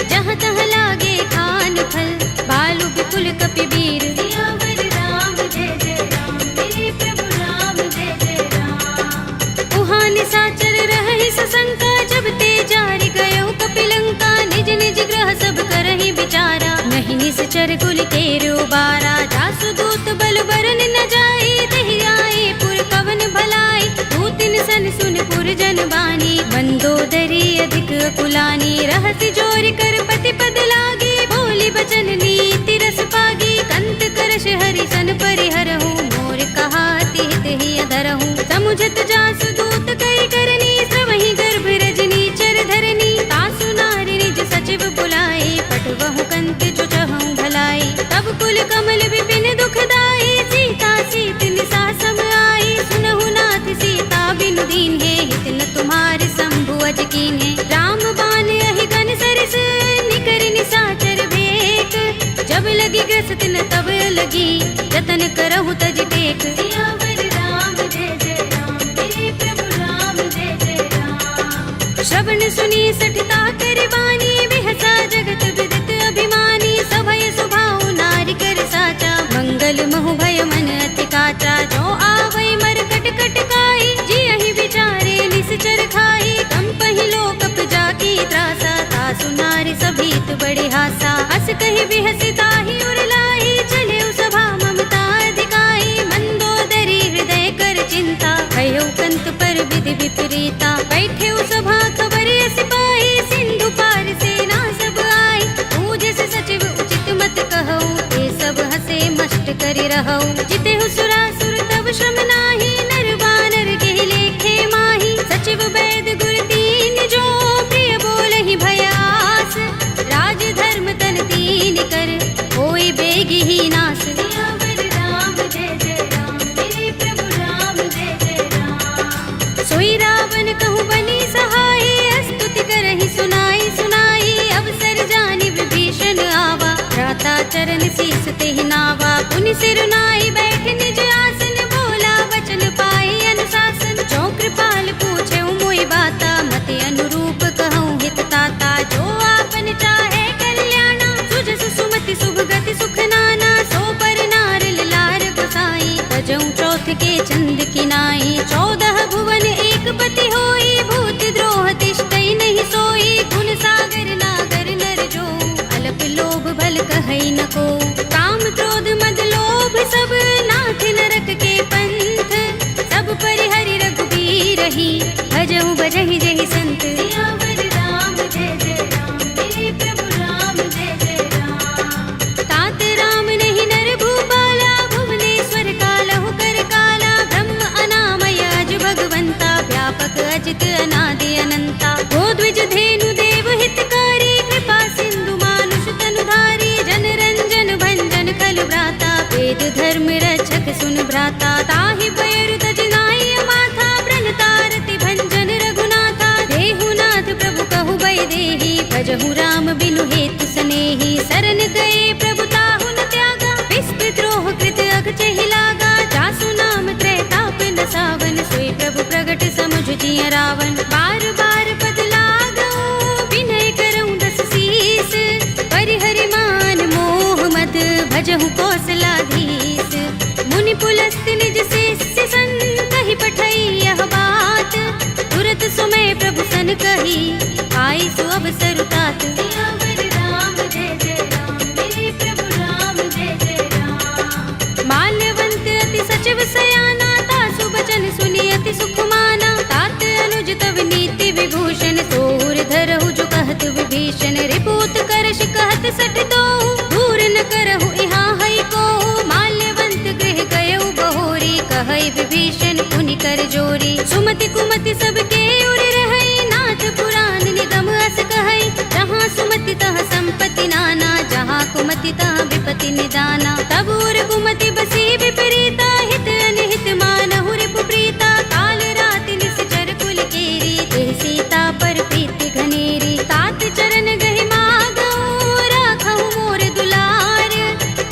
जहाँ तहाँ लागे खान फल, बालु विपुल कपि वीर। सियावर राम जय जय राम, मेरे प्रभु राम जय जय राम। उहाँ निशाचर रहहि सशंका, जब ते जारि गयो कपिलंका। निज निज ग्रह सब करहि विचारा, नहीं निश्चर कुल केरु बारा। जासु दूत बल बरन न जाई, तेहि आए पुर कवन भलाई। दूतिन सन सुनपुर जन बानी, मंदोदरी अधिक कुलानी, रहसि जोर कर पति पद लागी, बोली बचन नीति रस पागी, कंत करश हरि सन परिहरहु, मोर कहा हित ही अधरहु, समुझत जासु दूत कई करनी, श्रवहि गर्भ रजनी चर धरनी, तासु नारी निज सचिव बुलाए, पठवहु कंत जो चहु भलाई, तब कुल कमल विपिन दुखदाई, सीता सीत निसा सम आई, सुनहु नाथ सीता बिनु दीन है, हित न तुम्हारे शंभु अज कीन है, राम बान अहि गन सरिस, निकर निसाचर भेक, जब लगी ग्रस्त न तब लगी, जतन करहु तज टेक, सियावर राम जय जय राम, मेरे प्रभु राम जय जय राम। श्रवण सुनी सठता कर बानी, बिहसा जगत विदित अभिमानी, सभय सुभाउ नारी कर साचा, मंगल महु भय मन अति काचा, जो आवै मरकट कटकाई, जियहि विचारे निश्चर खाई, कंपहि लोक जाकी त्रासा, तासु नारी सभीत बड़े हासा, हस कहि बिहसि ताहि उरलाई, चले सभा ममता अधिकाई, मंदोदरी हृदय कर चिंता, भयो कंत पर विधि विपरीता, बैठे सभा खबर सिपाही, सिंधु पार सेना सब आई, पूजे से सचिव उचित मत कहऊ, ते सब हसे मष्ट करि रहऊ, जिते सुरासुर तब श्रम नाही, नर बानर के लेखे माही, सचिव वैद गुर दीन जो, प्रिय बोलहि भयास, राज धर्म तन दीन कर, होई बेगी ही नास, सियावर राम जय जय राम, मेरे प्रभु राम जय जय राम। सोई रावण कहूँ बनी सहाय, स्तुति करहि सुनाई सुनाई, अवसर जानि विभीषण आवा, भ्राता चरण शीस तेहि नावा, पुनि सिर नाई बैठ निज आसन, बोला वचन पाए अनुशासन, जो कृपाल पूछे मोहि बाता, मति अनुरूप कहूँ हित ताता, जो आपन चाहे कल्याणा, सुजसु सुमति शुभ गति सुख नाना, सो पर नार लार गोसाई, तजऊ चौथ के चंद किनाई, 14 भुवन एक पति होई, भूत द्रोह तिष्ठई नहीं सोई, गुण सागर नागर नर जो, अल्प लोभ भल कहई न को, काम क्रोध मद लोभ सब, नाथ नरक के पंथ, सब परिहरि रघुबीर ही, भजहु भजहि जहि संत, सियावर राम जय जय राम, मेरे प्रभु राम जय जय राम। तात राम नहीं नर भूपाला, भुवनेश्वर कालहु कर काला, ब्रह्म अनामय अज भगवंता, व्यापक अजित अनादि अनंता, गोद्विज धेनु देव हितकारी, कृपा सिंधु मानुष तनुधारी, जन रंजन भंजन खल भ्राता, वेद धर्म रक्षक सुन भ्राता, ताहि भयरु तजनाय माथा, प्रण तारति भंजन रघुनाथा, देहुनाथ प्रभु कहु भय देहि, भजहु राम बिनु हेतु सनेहि, शरण गए प्रभु ताहु न त्यागा, विस्तृत द्रोह कृत अगचहि लागा, जासु नाम त्रैताप न सावन, सोई प्रभु प्रगट समुझ जिय रावण, बार बार पद लागऊ, विनय करऊँ दस शीस, परिहरि मान मोह मद, भजहु कौशलाधीश, मुनि पुलस्त निज शिष्य सन, कहि पठई यह बात, तुरत सुमय प्रभु सन कही, आई सु अवसर तात, सियावर राम जय जय राम, मेरे प्रभु राम जय जय राम। माल्यवंत अति सचिव सयाना, तासु बचन सुनि अति सुख माना, तात अनुज तव नीति विभूषण, तोर धरहु जो कहत विभीषण, रिपुत करश कहत सठ दो, दूर न करहु इहाँ हई को, माल्यवंत गृह गयउ बहोरी, कहई विभीषण पुनि कर जोरी, सुमति कुमति सबके उर रहई, नाथ पुराण निगम अस कहई, जहाँ सुमति तहाँ संपत्ति नाना, जहाँ कुमति तहाँ विपत्ति निदाना, तब उर कुमति बसी विपरीता, हित अनहित मानहु रिपु प्रीता, काल रात निश्चर कुल केरी, तेहि सीता पर प्रीति घनेरी, तात चरण गहि मागऊ, राखहु मोर दुलार,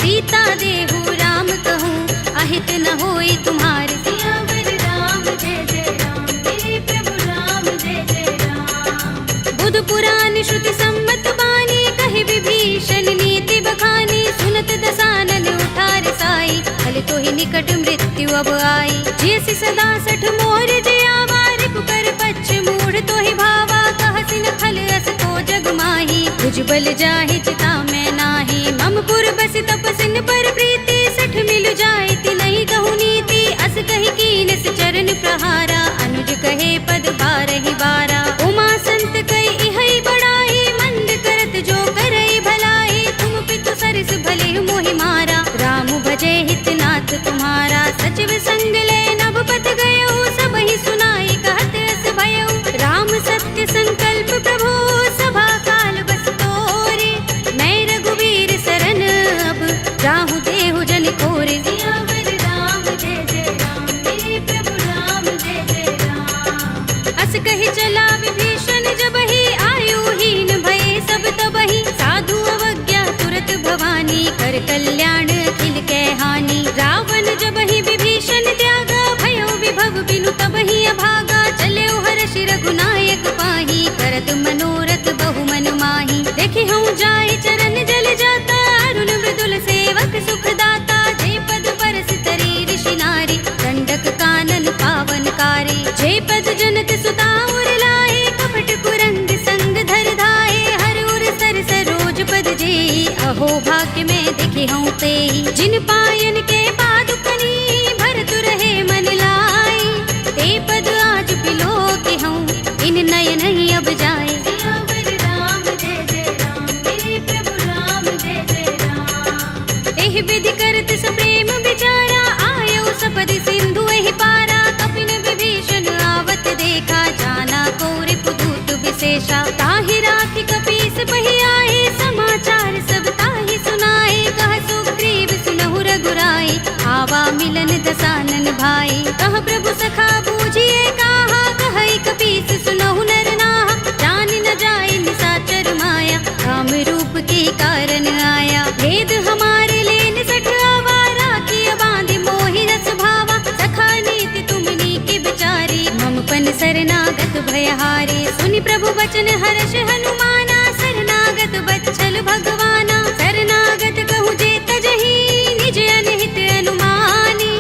सीता देहु राम कहूँ, अहित न होई तुम्हार, सियावर राम जय जय राम, मेरे प्रभु राम जय जय राम। बुध पुराण श्रुति सम्मत बानी, कहि विभीषण नीति बखानी, सुनत दसानन उठार साई, हल तो ही निकट मृत्यु अब आई, जैसी सदा सठ मोर जयावा, रिपु कर पच्छ मूढ़ तो ही भावा, कहसि न खल अस को जग माही, भुजबल जाहि चिता मैं नाही, मम पुर बसि तपसिन पर प्रीति, सठ मिल जाए ति नहीं कहु नीति, अस कहि कीन चरण प्रहारा, अनुज कहे पद बारहि बारा। उमा संत कई इहई बड़ाई, मंद करत जो करई भलाई। तुम पितु सरस भले मोहि मारा, राम भजे हितनाथ तुम्हारा। सचिव संग ले नभपत गयो, सबहि सुनाई कहत अस भयो। राम सत्य संकल्प प्रभु, सभा काल बस तोरे। मैं रघुवीर सरन अब, जाहु देहु जन कोरे। सियावर राम जय जय राम, मेरे प्रभु राम जय जय राम। अस कहि चला विभीषण जबहि, आयुहीन भये सब तबहि। साधु अवज्ञा तुरत भवानी, कर कल्याण अखिल कै हानि। रावण जबहि विभीषण त्यागा, भयो विभव बिनु तबहि अभागा। चल्यो हर्षि रघुनायक पाहि, करत मनोरथ बहु मन माहि। देखि हूँ जाय चरण जल जाता, अरुण मृदुल सेवक सुख दाता। जे पद परस तरी ऋषि नारी, दंडक कानन पावनकारी। जे पद जनक सुता उर लाए, कपट कुरंग संग धर धाये। हर उर सर सरोज पद जेई, अहो भाग्य में देखि हूँ तेई। जिन पायन के पादुकनी, भरत रहे मन लाई। ते पद आज बिलो के हूँ, इन नयन ही अब जाए। सियावर राम जय जय राम, मेरे प्रभु राम जय जय राम। एहि विधि करत सप्रेम विचारा, आयो सपदि सिंधु एहि पारा। कपिन विभीषण आवत देखा, जाना कोरि पुदूत विशेषा। ताहि राखि कपीस बहि आए, समाचार सब ताहि सुनाए। कह सुग्रीव सुनहु रघुराई, आवा मिलन दसानन भाई। कह प्रभु सखा बूझिए कहा, कहई कपीस सुनहु नर नाहा। जान न जाय निशाचर माया, काम रूप के कारण आया। भेद हमारे लेन सठ आवारा, किया बांधि मोहि रस भावा। सखा नीति तुमनी के विचारी, मम पन शरणागत भयहारी। सुनि प्रभु बचन हर्ष हनुमाना, शरणागत बच्चल भगवाना। शरणागत कहूँ जे तजहि, निज अनहित अनुमानी।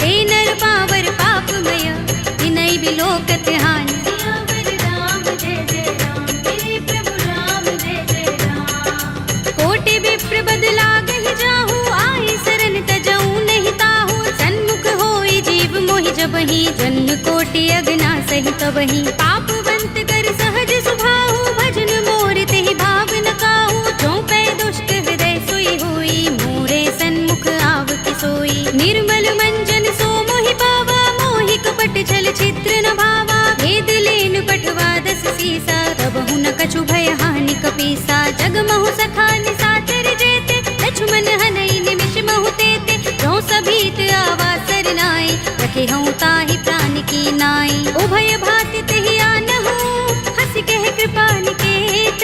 हे नर पावर पापमय, विनय बिलोकत हानि। सियावर राम जय जय राम, मेरे प्रभु राम जय जय राम। कोटि विप्र बदला गहि जाहू, आए शरण तजऊ नहीं ताहू। सन्मुख होई जीव मोहि जबहि, जन्म कोटि अगना सहि तबहि। पापवंत कर सहज सुभाहु, भजन मोर तेहि भाव न काहू। जो पै दुष्ट हृदय सोई होई, मोरे सन्मुख आव कि सोई। निर्मल मंजन सो मोहि पावा, मोहि कपट छल छिद्र न भावा। भेद लेन पठवा दस सीसा, तबहु न कछु भय हानि कपीसा। जगमहु सखा निशाचर जेते, लक्ष्मण हनई निमिष महु तेते। जो सभीत आवा सरनाई, रखे हूँ ताहि प्राण की नाई। उभय भाति तेहि आनहु, हंस कह कृपा निकेत।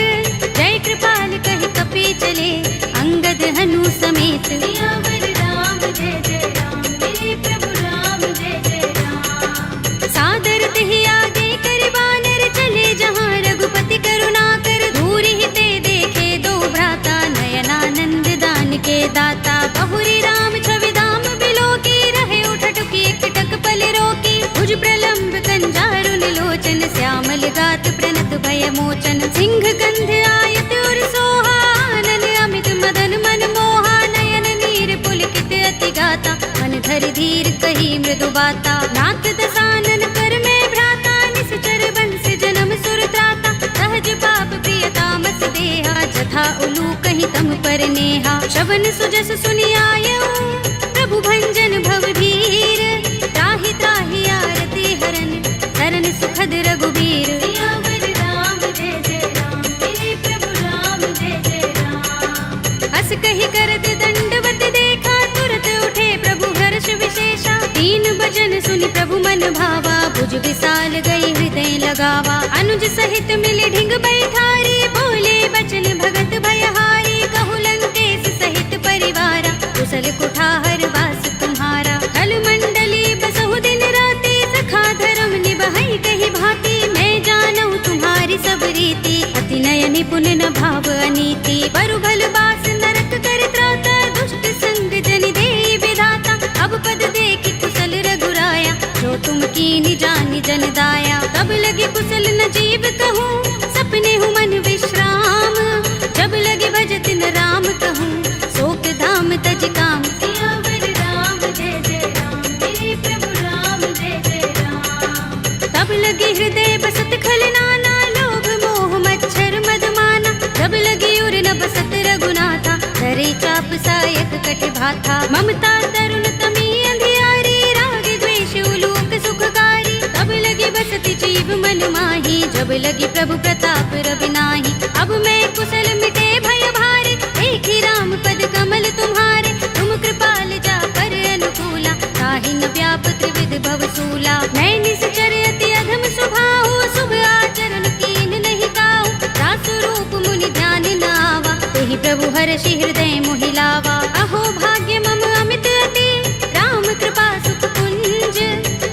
जय कृपाल कहि कपी चले, अंगद हनु समेत। सियावर राम जय जय राम, मेरे प्रभु राम जय जय राम। सादर तेहि आगे कर बानर, चले जहाँ रघुपति करुणा कर। दूरि ही ते देखे दो भ्राता, नयनानंद दान के दाता। बहुरी राम छवि धाम बिलो की, रहे उठटुकी एकटक पल रोकी। भुज प्रलंब कंजारुन लोचन, श्यामल गात प्रणत भय मोचन। सिंह गंध आयत उर सोहा, आनन अमित मदन मन मोहा। नयन नीर पुलकित अति गाता, मन धरि धीर कही मृदु बाता। नाथ दसानन कर में भ्राता, निश्चर बंस जन्म सुर त्राता। सहज पाप प्रिय तामस देहा, जथा उलू कहीं तम पर नेहा। श्रवण सुजस सुनि आयऊ, प्रभु भंजन भव भीर। त्राहि त्राहि आरती हरन, शरण सुखद रघुबीर। सियावर राम जय जय राम, मेरे प्रभु राम जय जय राम। हस कहि करत दंडवत देखा, तुरत उठे प्रभु हर्ष विशेषा। तीन भजन सुनि प्रभु मन भावा, भुज विशाल गई हृदय लगावा। अनुज सहित मिले ढिंग बैठारी, बोले बचन भगत भयहारी। कहु लंकेश सहित परिवारा, कुशल कुठार वास तुम्हारा। कल मंडली बसहु दिन राति, सखा धर्म निबहै कहि भांति। मैं जानहु तुम्हारी सब रीति, अति नय निपुण न भाव अनीति। बरु भल बास नरक कर त्राता, दुष्ट संग जन देई विधाता। अब पद देखि कुशल रघुराया, जो तुम कीनि जानि जन दाया। तब लगे कुशल न जीव कहूँ, सपने हूँ मन विश्राम। जब लगे भजत न राम कहूँ, शोक धाम तज काम। सियावर राम जय जय राम, मेरे प्रभु राम जय जय राम। तब लगे जब लगी उर न बसत रघुनाथा, धरे चाप सायक कट भाथा। ममता तरुण तमी अंधियारी, राग द्वेष उलूक सुखकारी। तब लगी बसती जीव मन माही, जब लगी प्रभु प्रताप रवि नाही। अब मैं कुशल मिटे भय भारे, देखी राम पद कमल तुम्हारे। तुम कृपाल जा पर अनुकूला, ताहि न व्याप त्रिविध भवसूला। मैं निश्चर अति अधम स्वभाव, शुभ आचरण कीन नहीं काऊ। दास रूप मुनि ध्यान न आवा, तेहि प्रभु हर्षि हृदय मोहि लावा। अहो भाग्य मम अमित अति, राम कृपा सुख कुंज।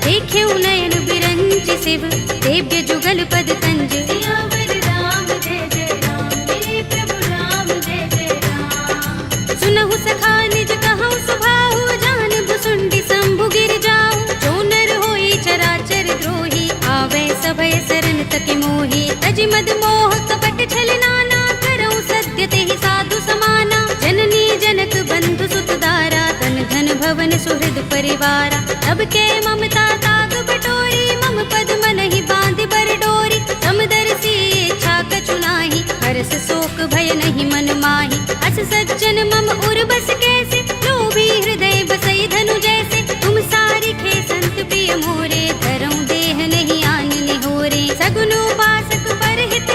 देखे नयन बिरंच शिव, देव्य जुगल पद कंज। सियावर राम जय जय राम, मेरे प्रभु राम जय जय राम। सुनहु सखा निज कहु सुभाहु, जान भुसुंडी शंभु गिर जाऊ। जो नर होई चराचर द्रोही, आवे सभय शरण तक मोही। तज मद मोह कपट छल नाना, करऊं सत्य तेहि साधु समाना। जननी जनक बंधु सुत दारा, तन धन भवन सुहृद परिवारा। तब के ममता ताग बटोरी, मम पद मनहि बांधि बर डोरी। समदर्शी इच्छा कछु नाही, हर्ष शोक भय नहीं मन माही। अस सज्जन मम उर बस कैसे, लोभी हृदय बसई धनु जैसे। तुम सारिखे संत प्रिय मोरे, धरऊं देह नहीं आन निहोरे। सगुन उपासक परहित,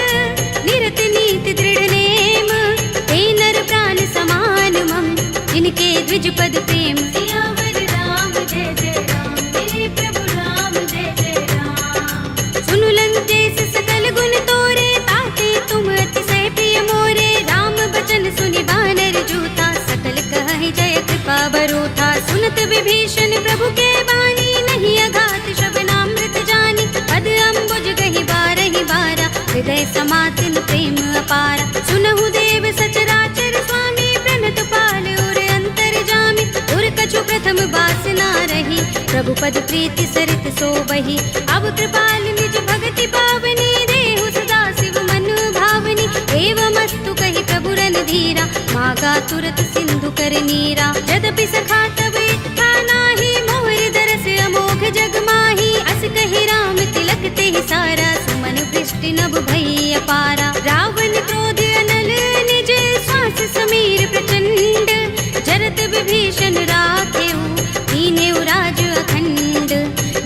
निरत नीति दृढ़ नेम। हे नर प्राण समान मम, जिनके द्विज पद प्रेम। सियावर राम जय जय राम, मेरे प्रभु राम जय जय राम। सुनु लंकेश सकल गुण तोरे, ताते तुम अतिशय प्रिय मोरे। राम बचन सुनि बानर जूथा, सकल कहहि जय कृपा बरूथा। सुनत विभीषण प्रभु के बानी, नहीं अघात श्रवणामृत जानी। पद अम्बुज गहि बारहि बारा, हृदय समातिन प्रेम अपारा। सुनहु देव सचराचर स्वामी, प्रणत पाल उर अंतर जामी। उर कछु प्रथम बासना रही, प्रभु पद प्रीति सरित सोबहि। अब कृपाल निज भगति पावनी, देहु सदा शिव मन भावनी। एवमस्तु कहि प्रभु रणधीरा, मागा तुरत सिंधु कर नीरा। यद्यपि सखा तब इच्छा नाही, मोर दरस अमोघ जग माही। अस कहि राम तिलक तेहि सारा, सुमन वृष्टि नभ भई अपारा। रावण क्रोध अनल निज, श्वास समीर प्रचंड। जरत विभीषण राखेऊ, दीनेऊ राज अखंड।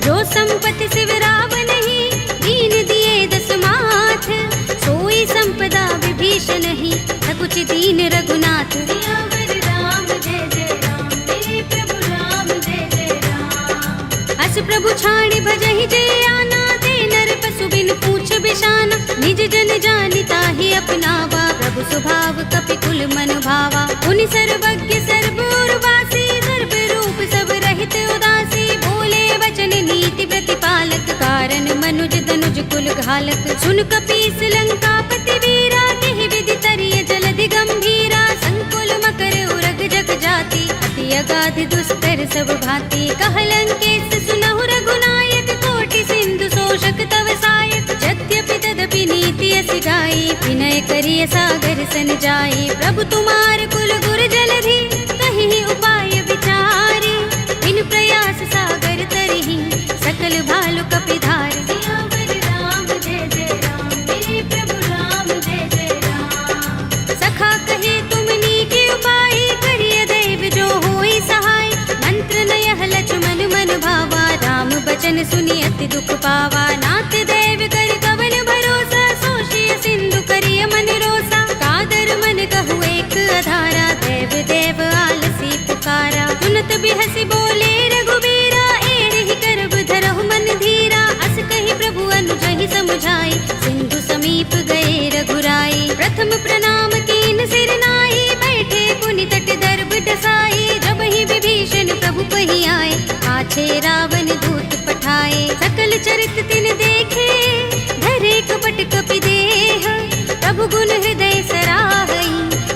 जो संपत्ति शिव रावण ही, दीन दिए दस माथ। सोई संपदा विभीषण ही, सकुच दीन रघुनाथ। सियावर राम जय जय राम, मेरे प्रभु राम जय जय राम। अस प्रभु छाड़ भजहि जय आना, ते नर पशु बिन पूछ बिशाना। निज जन जानि ताहि अपनावा, प्रभु स्वभाव कपि कुल मन भावा। उनि सर्वज्ञ सर्व उर्वासी, सर्व रूप सब रहित उदासी। बोले वचन नीति प्रतिपालक, कारण मनुज धनुज कुल घालक। सुन कपीस लंकापति वीरा, केहि विधि तरिय जलधि गंभीरा। संकुल मकर उरग जग जाति, अति अगाध दुस्तर सब भांति। कहलंकेश सुनहु रघुनायक, कोटि सिंधु शोषक तव सायक। यद्यपि तदपि नीति अस गाई, विनय करिय सागर सन जाई। प्रभु तुम्हार कुल गुर जलधि, कहि उपाय विचारी। बिन प्रयास सागर तरहि, सकल भालु कपिधार। सियावर राम जय जय राम, मेरे प्रभु राम जय जय राम। सखा कहे तुम नीके उपाय, करिय दैव जो होई सहाय। मंत्र नयह लक्ष्मण मन भावा, राम बचन सुनि अति दुख पावा। नाथ देव कर कवन भरोसा, सोषिय सिंधु करिय मन रोसा। कादर मन कहु एक अधारा, देव देव आलसी पुकारा। सुनत बिहसि बोले रघुबीरा, एहि करब धरहु मन धीरा। अस कहि प्रभु अनुजहि समुझाई, सिंधु समीप गए रघुराई। प्रथम प्रणाम कीन सिर नाई, बैठे पुनि तट दर्भ डसाई। जब ही विभीषण प्रभु पहि आए, आछे रावण दूत पठाए। सकल चरित तिन देखे, धरे कपट कपि देह। प्रभु गुण हृदय सराहई,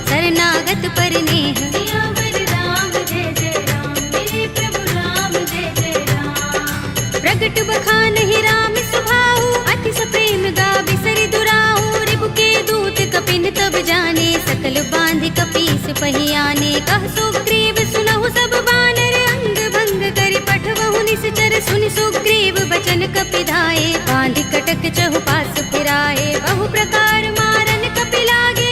शरणागत पर नेह। सियावर राम जय जय राम, मेरे प्रभु राम जय जय राम। प्रगट बखान ही राम सुभाऊ, अति सप्रेम गावि सरि दुराऊ। रिपु के दूत कपिन तब जाने, सकल बांधि कपीस पहि आने। कह सुग्रीव सुनहु सब बानर, अंग भंग करि पठवहु निश्चर। सुनि सुग्रीव बचन कपिधाए, बांधि कटक चहुपास फिराए। बहु प्रकार मारन कपि लागे,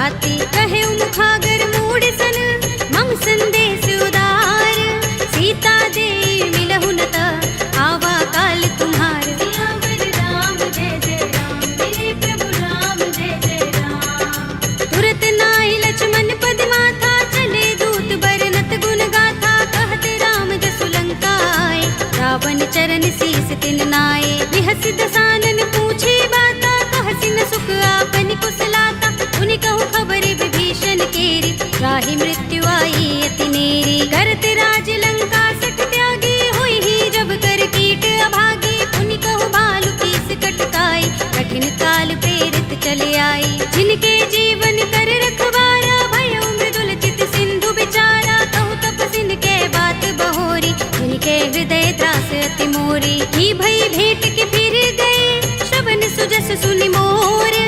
भांति कहे मुखागर मूड सन मम संदेश उदार सीता दे मिलहु न ता आवा काल तुम्हार सियावर राम जय जय राम मेरे प्रभु राम जय जय राम तुरत नाई लक्ष्मण पद माथा चले दूत बरनत गुण गाथा कहत राम जसु लंका आए रावण चरण शीस तिन नाए बिहस दसानन पूछे बाता कहसि न सुख आपन कुशलाता उनि कहु खबर विभीषण केरी राहि मृत्यु आई अति नेरी करत राज लंका सठ त्यागी हुई ही जब कर कीट अभागी उनि कहु भालु कीस कटकाई कठिन काल प्रेरित चले आई जिनके जीवन कर रखवारा भयो मृदुल चित सिंधु बिचारा कहु तपसिन के बात बहोरी जिनके हृदय त्रास अति मोरी ही भई भेंट के फिर गए श्रवण सुजस सुनि मोर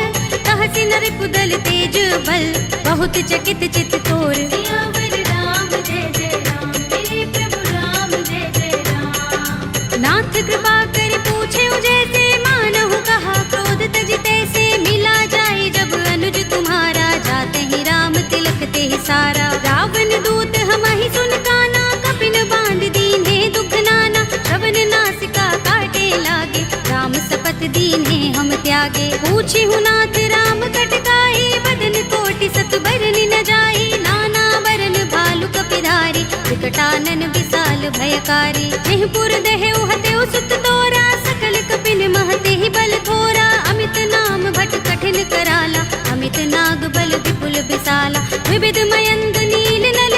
कहसि नर कुदल तेज बल बहुत चकित चित तोर सियावर राम जय जय राम मेरे प्रभु राम जय जय राम नाथ कृपा कर पूछे जैसे मानहु कहा क्रोध तज तैसे मिला जाए जब अनुज तुम्हारा जाते ही राम तिलक ते सारा रावण दूत हम ही सुन काना कपिन बांध दीन्हे दुख नाना श्रवण नासिका काटे लागे राम सपत दीन्हे हम त्यागे पूछी हूँ नाथ राम कटकाई बदन कोटि सत बरन न जाई नाना बरन भालु कपिधारी विकटानन विशाल भयकारी जेहपुर देहु हतेउ सुत तोरा सकल कपिन महते ही बल थोरा अमित नाम भट कठिन कराला अमित नाग बल विपुल विशाला विविध मयंग नील नल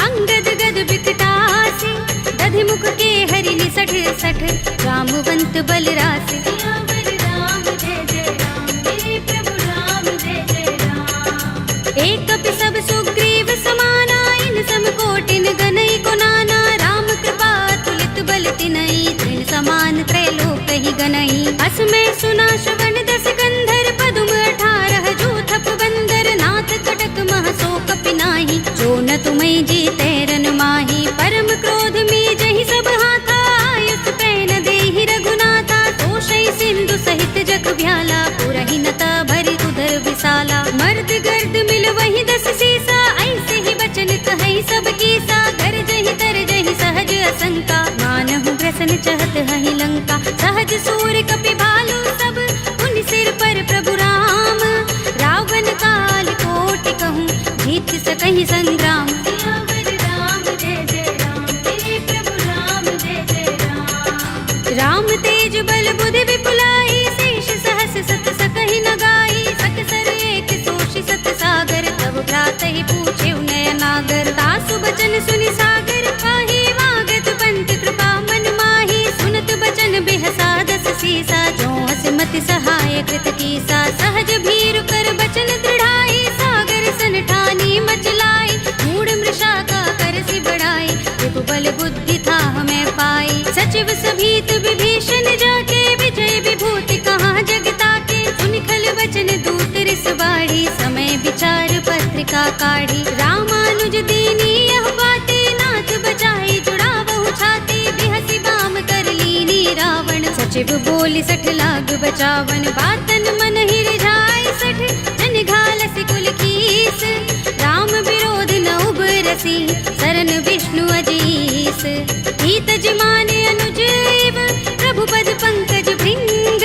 अंगद गद विकटासी दधि मुख के हरि निसठ सठ रामवंत बल रासि सियावर राम जय जय राम मेरे प्रभु राम जय जय राम एक कपि सब सुग्रीव समाना इन सम कोटिन गनई को नाना राम कृपा तुलित बल तिनई तृण समान त्रैलोक ही गनई अस में सुना श्रवण दस गंधर पदुम 18 जूथप बंदर नाथ कटक मह सो कपि नाही जो न तुम्हें जीते रन माही परम क्रोध में जहि सब हाथा आयुष पैन देहि रघुनाथा तोषै सिंधु सहित जग भ्याला पुरहि नता भरि उदर विशाला मर्द गर्द मिल वही 10 सीसा ऐसे ही बचन कहै सब कीसा घर जहि तर जहि सहज असंका मानहु ग्रसन चहत हहि लंका सहज सूर कपि भालु सब उन सिर पर प्रभु राम रावण काल कोटि कहूँ जीत सकहि संग्राम सियावर राम जय जय राम मेरे प्रभु राम जय जय राम राम तेज बल बुद्धि विपुलाई शेष सहस सत सकहि न गाई सकसर एक सोषि सत सागर तब भ्रात ही पूछे उनय नागर तासु बचन सुनि सागर पाहि वागत पंत कृपा मन माही सुनत बचन बिहसा 10 सीसा जो हसमति सहाय कृत कीसा सहज भीरु कर बचन दृढ़ाई सागर सन ठानी मचलाई मूढ़ मृषा का करसि बढ़ाई विभु बल बुद्धि था हमें पाई सचिव सभीत विभीषण जाके विजय विभूति कहाँ जगता के सुनि खल बचन दूत रिस बाढ़ी समय विचार पत्रिका काढ़ी रामानुज दीनी यह बातें नाथ बचाई जुड़ावहु छाती बिहसी बाम कर लीनी रावण सचिव बोली 60 लाग बचावन बातन मन ही रिझाई 60 जन घालसि कुल कीस राम विरोध न उबरसी सरन विष्णु अजीस हित जमाने अनुजीव प्रभु पद पंकज भृंग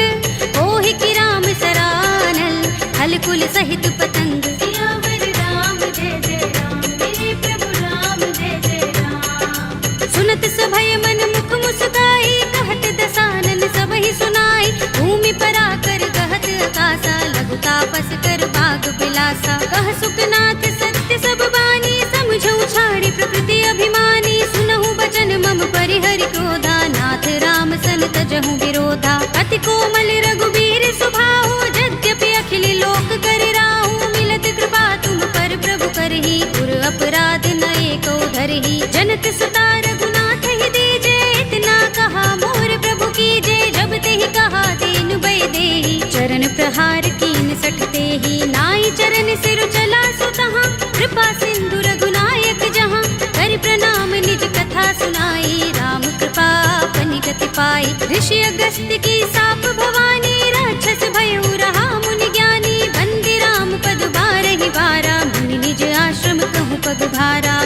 ओहि कि राम सरानल हल कुल सहित पतंग सियावर राम जय जय राम मेरे प्रभु राम जय जय राम सुनत सभय मन मुख मुस्काई कहत दसानन सबहि सुनाई भूमि पराकर गहत आकाशा लघु तापस कर बाग बिलासा कह सुखनाथ सत्य सब बानी समझौ छाड़ी प्रकृति अभिमानी सुनहु बचन मम परिहरि क्रोधा नाथ राम सन तजहु विरोधा अति कोमल रघुबीर सुभाहु यद्यपि अखिल लोक कर राहु मिलत कृपा तुम पर प्रभु करहि पुर अपराध न एको धरहि जनत सुता रघुनाथ ही दीजे इतना कहा मोर प्रभु कीजे जब ते ही कहा दीन बै देहि चरण प्रहार कीन 60 तेहि नाई चरण सिर चला सुतहाँ कृपा सिंधु रघुनायक जहाँ कर प्रणाम निज कथा सुनाई राम कृपा अपनी गति पाई ऋषि अगस्त्य की साप भवानी राक्षस भयउ रहा मुनि ज्ञानी बंदी राम पद बारहि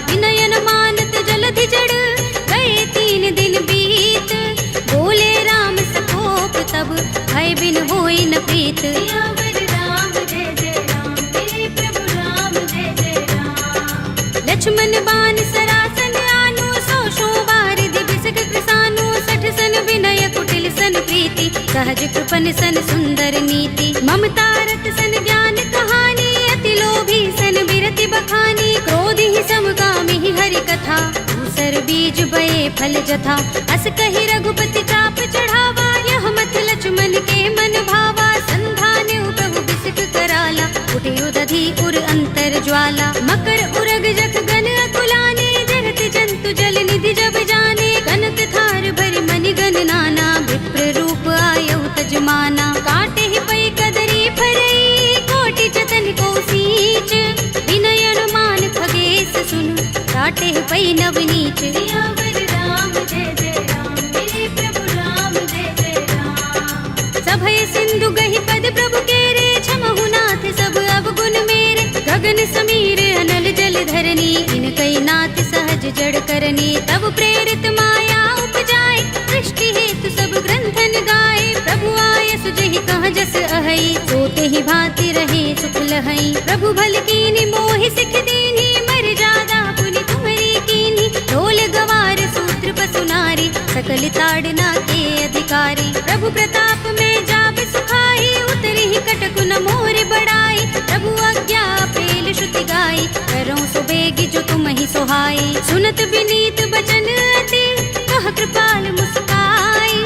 विनय न मानत जलधि जड़, गए 3 दिन बीत। बोले राम सकोप तब, भय बिन होई न प्रीत। सियावर राम जय जय राम, मेरे प्रभु राम जय जय राम। लक्ष्मण बान सरासन आनु, 100 बारिधि बिसक कृसानु। 60 सन विनय कुटिल सन प्रीति, सहज कृपन सन सुंदर नीति। ममता रत सन ज्ञान कहानी, अति लोभी सन बिरति बखानी। क्रोध ही समगामी ही हरि कथा, दूसर बीज बये फल जथा। अस कहि रघुपति चाप चढ़ावा, यह मत लक्ष्मण के मन भावा। संधान प्रभु बिसक कराला, उठे उदधि उर अंतर ज्वाला। मकर उरग जख गन अकुलाने, जरत जंतु जल निधि जब जाने। कनक थार भरि मनि गन नाना, विप्र रूप आयउ तजमाना। काटे ही पै कदरी फरई, कोटि जतन को सींच। विनय अनुमान खगेश सुन, काटे ही पै नवनीच। सियावर राम जय जय राम, मेरे प्रभु राम जय जय राम। सभय सिंधु गहि पद प्रभु केरे, क्षमहु नाथ सब अवगुण मेरे। गगन समीर अनल जल धरनी, इनकै नाथ सहज जड़ करनी। तब प्रेरित माया उपजाए, सृष्टि हेतु सब ग्रंथन गाए। प्रभु आय सुजहि कह जस अहै, सोते ही भांति रहे सुख लहै। प्रभु भल कीनि मोहि सिख दीन्ही, मर जादा पुनि तुम्हरी कीन्ही। ढोल गवार सूत्र पसु नारी, सकल ताड़ना के अधिकारी। प्रभु प्रताप में जाप सुखाई, उतरी ही कटकु न मोर बड़ाई। प्रभु आज्ञा पेल श्रुति गाई, करो सुबेगी जो तुम ही सोहाई। सुनत विनीत बचन अति, कह कृपाल मुस्काई।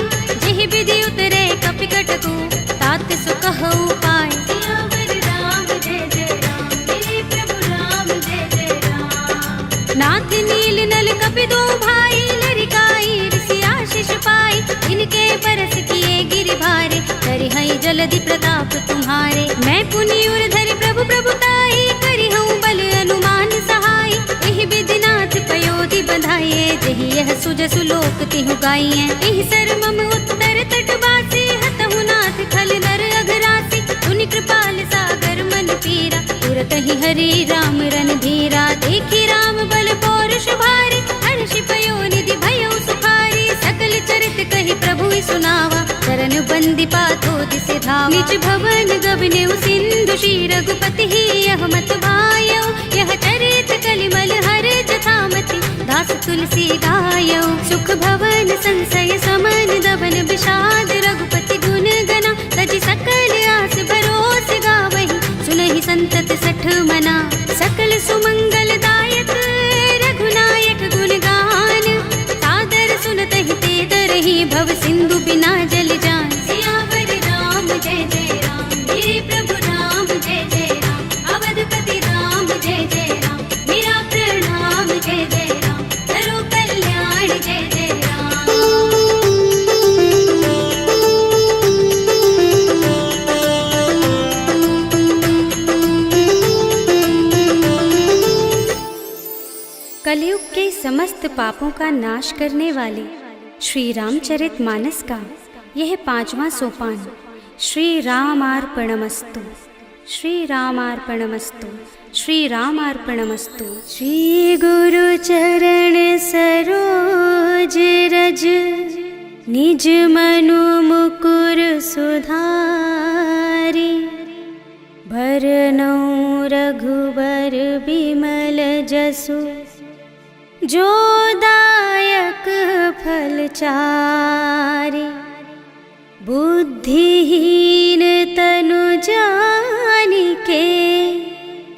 जेहि विधि उतरे कपि कटकु, तात सो कहउ पाय। सियावर राम जय जय राम, मेरे प्रभु राम जय जय राम। नाथ नील नल कपि दो भाई, लरिकाई ऋषि आशीष पाई। इनके बरस किए गिरि भारे, करिहई जलधि प्रताप तुम्हारे। मैं पुनि उर धरि प्रभु प्रभुताई, करिहऊँ बल अनुमान सहाय। एहि विधि नाथ पयोधि बंधाइए, जेहि यह सुजसु लोक तिहु गाइए। एहि सर मम उत्तर तटवासी, हतहु नाथ खल नर अघरासी। सुनि कृपाल सागर मन पीरा, तुरत ही हरि राम रन धीरा। देखी राम बल पौरुष भारी, हर्षि पयो निधि भयो सुखारी। सकल चरित कहि प्रभु सुनावा, चरण बंदी पाथो दिसे धावा। निज भवन गबने सिंधु श्री रघुपति ही, यह मत भायौ। यह चरित कलिमल हर जथामति, दास तुलसी गायौ। सुख भवन संशय समन, दबन विषाद रघुपति गुण गना। तजि सकल आस भरोस गावहि, सुनहि संतत सठ मना। सकल सुमंगल दायक रघुनायक गुण गान, सादर सुनत ही ते तरहि, भव सिंधु बिना जल जान। सियावर राम जय जय राम, मेरे प्रभु राम जय जय राम। अवधपति राम जय जय राम, मेरा प्रणाम जय जय राम। करो कल्याण जय जय राम। कलयुग के समस्त पापों का नाश करने वाले श्री रामचरितमानस का यह 5वां सोपान श्री रामार्पणमस्तु, श्री रामार्पणमस्तु, श्री रामार्पणमस्तु। श्री गुरु चरण सरोज रज, निज मनु मुकुर सुधारी। भरनौ रघुबर बिमल जसु, जो दायक फल चारि। बुद्धिहीन तनु जानिके,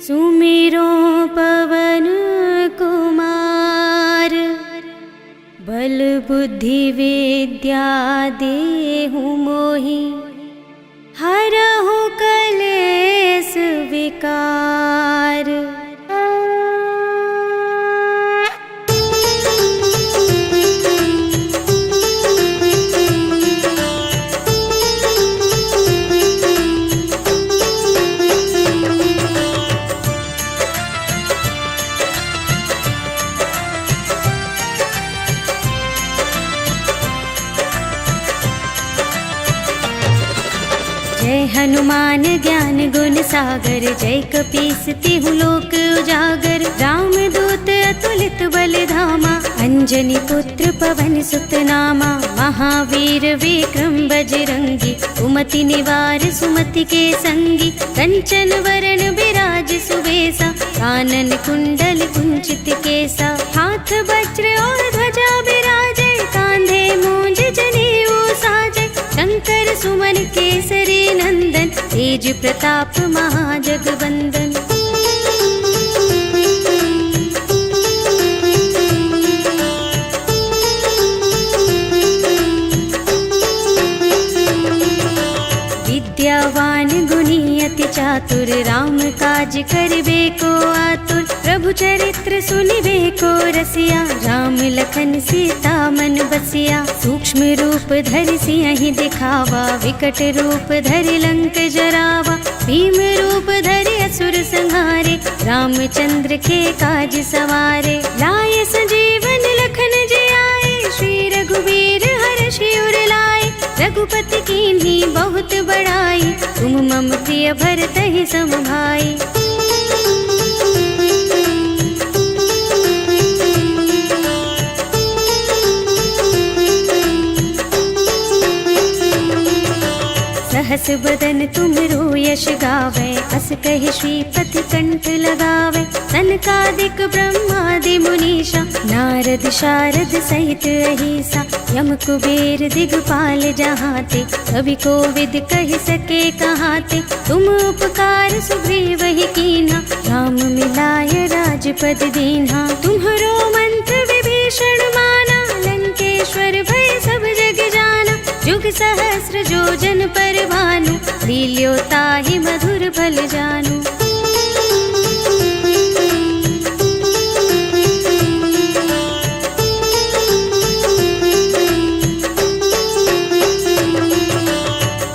सुमिरो पवन कुमार। बल बुद्धि विद्या देहु मोहि, हरहु कलेस विकार। जय हनुमान ज्ञान गुण सागर, जय कपीस तिहु लोक उजागर। राम दूत अतुलित बल धामा, अंजनी पुत्र पवन सुत नामा। महावीर विक्रम बजरंगी, कुमति निवार सुमति के संगी। कंचन वरण बिराज सुबेसा, कानन कुंडल कुंचित केसा। हाथ वज्र और ध्वजा बिराजे, कांधे मूंज जनेऊ साजे। शंकर सुमन केसरी नंदन, तेज प्रताप महाजगवंदन। विद्यावान गुणी अति चातुर, राम काज करिबे को आतुर। प्रभु चरित्र सुनिबे को रसिया, राम लखन सीता मन बसिया। सूक्ष्म रूप धरि सियहि दिखावा, विकट रूप धरि लंक जरावा। भीम रूप धरि असुर संहारे, रामचंद्र के काज सवारे। लाए संजीवन लखन जियाए, श्री रघुवीर हर्षि उर लाए। रघुपति कीन्ही बहुत बड़ाई, तुम मम प्रिय भरतहि सम भाई। सहस बदन तुमरो यश गावे, अस कहि श्रीपति कंठ लगावे। सनकादिक ब्रह्मादि मुनीषा, नारद शारद सहित अहिसा। यम कुबेर दिगपाल जहाते, कवि कोविद कहि सके कहाते। तुम उपकार सुग्रीव ही कीन्हा, राम मिलाय राजपद दीन्हा। तुम्हरो मंत्र विभीषण माना, लंकेश्वर भय सब जग जाना। जुग सहस्र जो जन पर भानु, लील्यो ताहि मधुर फल जानू।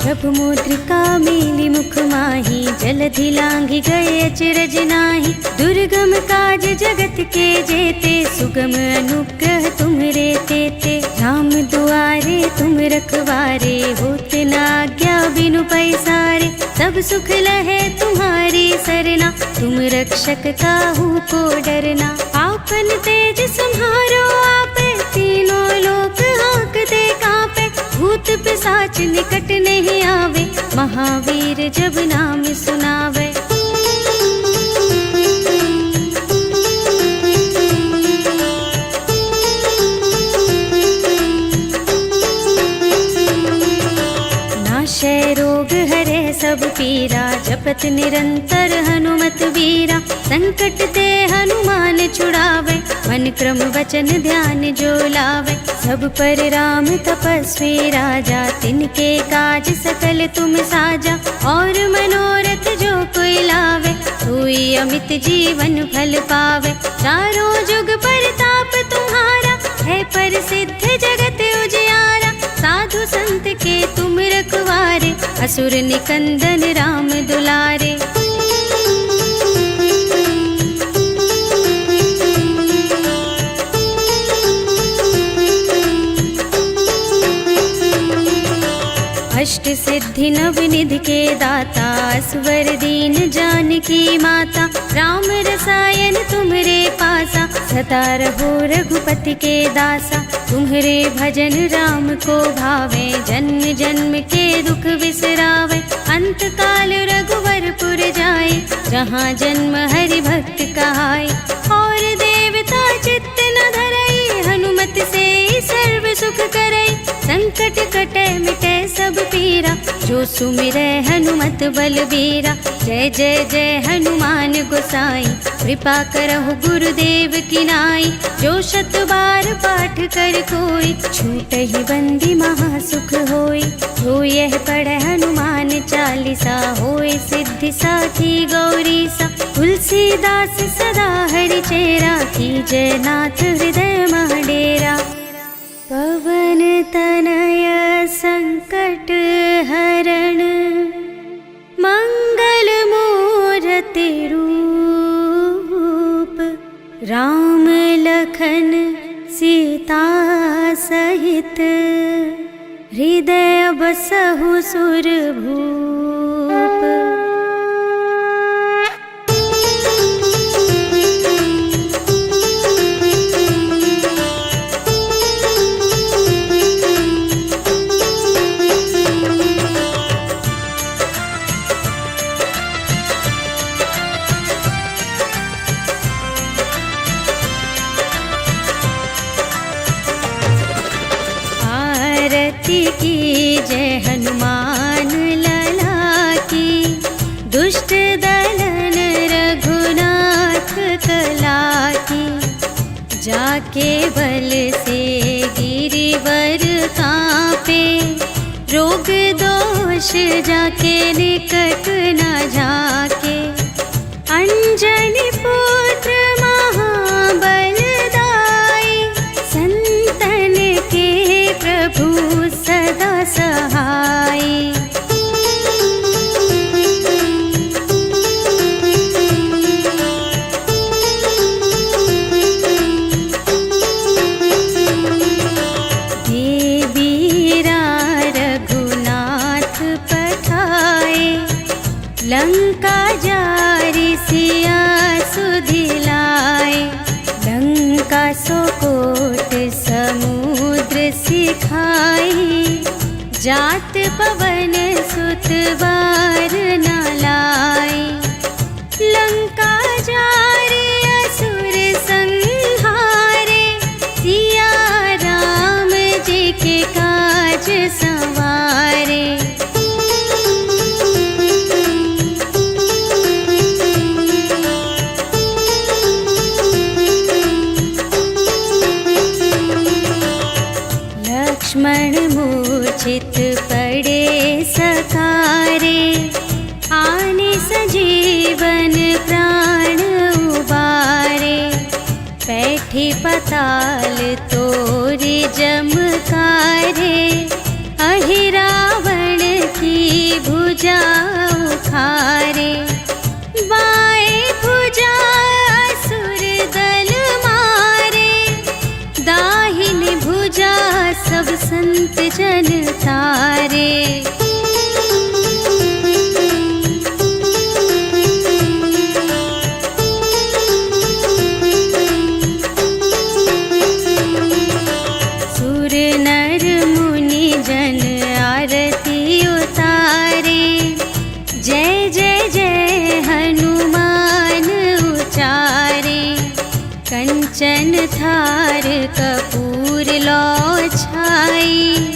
प्रभु मुद्रिका मेलि मुख माहि, जलधि लांघि गए अचरज नाहि। दुर्गम काज जगत के जेते, सुगम अनुग्रह तुम्हरे तेते। राम दुआरे तुम रखवारे, होत न आज्ञा बिनु पैसारे। सब सुख लहे तुम्हारी सरना, तुम रक्षक काहू को डरना। आपन तेज सम्हारो आपे, तीनों लोक हांकते कांपे। भूत पिशाच निकट नहीं आवे, महावीर जब नाम सुनावे। नाशय रोग हरे सब पीरा, जपत निरंतर हनुमत वीरा। संकट ते हनुमान छुड़ावे, मन क्रम वचन ध्यान जो लावे। सब पर राम तपस्वी राजा, तिनके काज सकल तुम साजा। और मनोरथ जो कोई लावे, सोई अमित जीवन फल पावे। चारों जुग परताप तुम्हारा, है प्रसिद्ध जगत उजियारा। साधु संत के तुम रखवारे, असुर निकंदन राम दुलारे। अष्ट सिद्धि नव निधि के दाता, असवर दीन जानकी माता। राम रसायन तुम्हरे पासा, सदा रहो रघुपति के दासा। तुम्हरे भजन राम को भावे, जन्म जन्म के दुख बिसरावे। अंत काल रघुवरपुर जाए, जहाँ जन्म हरि भक्त कहाए। और देवता चित्त न धरई, हनुमत से सर्व सुख करई। संकट कटे मिटे सब पीरा, जो सुमिरै हनुमत बलबीरा। जय जय जय हनुमान गोसाई, कृपा करहु गुरुदेव की नाई। जो शत बार पाठ कर कोई, छूटहि बंदी महासुख होई। जो यह पढ़े हनुमान चालीसा, होय सिद्धि साखी गौरीसा। तुलसीदास सदा हरि चेरा, कीजय नाथ हृदय मह डेरा। पवन तनय संकट हरण, मंगल मूरति रूप। राम लखन सीता सहित, हृदय बसहु सुरभूप। केवल से गिरिवर कांपे, रोग दोष जाके निकट न झाके। अंजनी पुत्र महाबलदाई, संतन के प्रभु सदा सहाय। लंका जारी सिया सुधिलाए, लंका सोकोट समुद्र सिखाई। जात पवन सुत बार न लाई, लंका जारी असुर संहारे। सिया राम जी के काज संवारे। लक्ष्मण मूर्छित पड़े सकारे, आने सजीवन प्राण उबारे। बैठी पताल तोरी जमकारे, अहि रावण की भुजा उखारे। बाएं भुजा असुर दल मारे, दाहिन भुजा सब संत जन तारे। सुर नर मुनि जन आरती उतारे, जय जय जय हनुमान उचारे। कंचन थार कपूर लो छाई,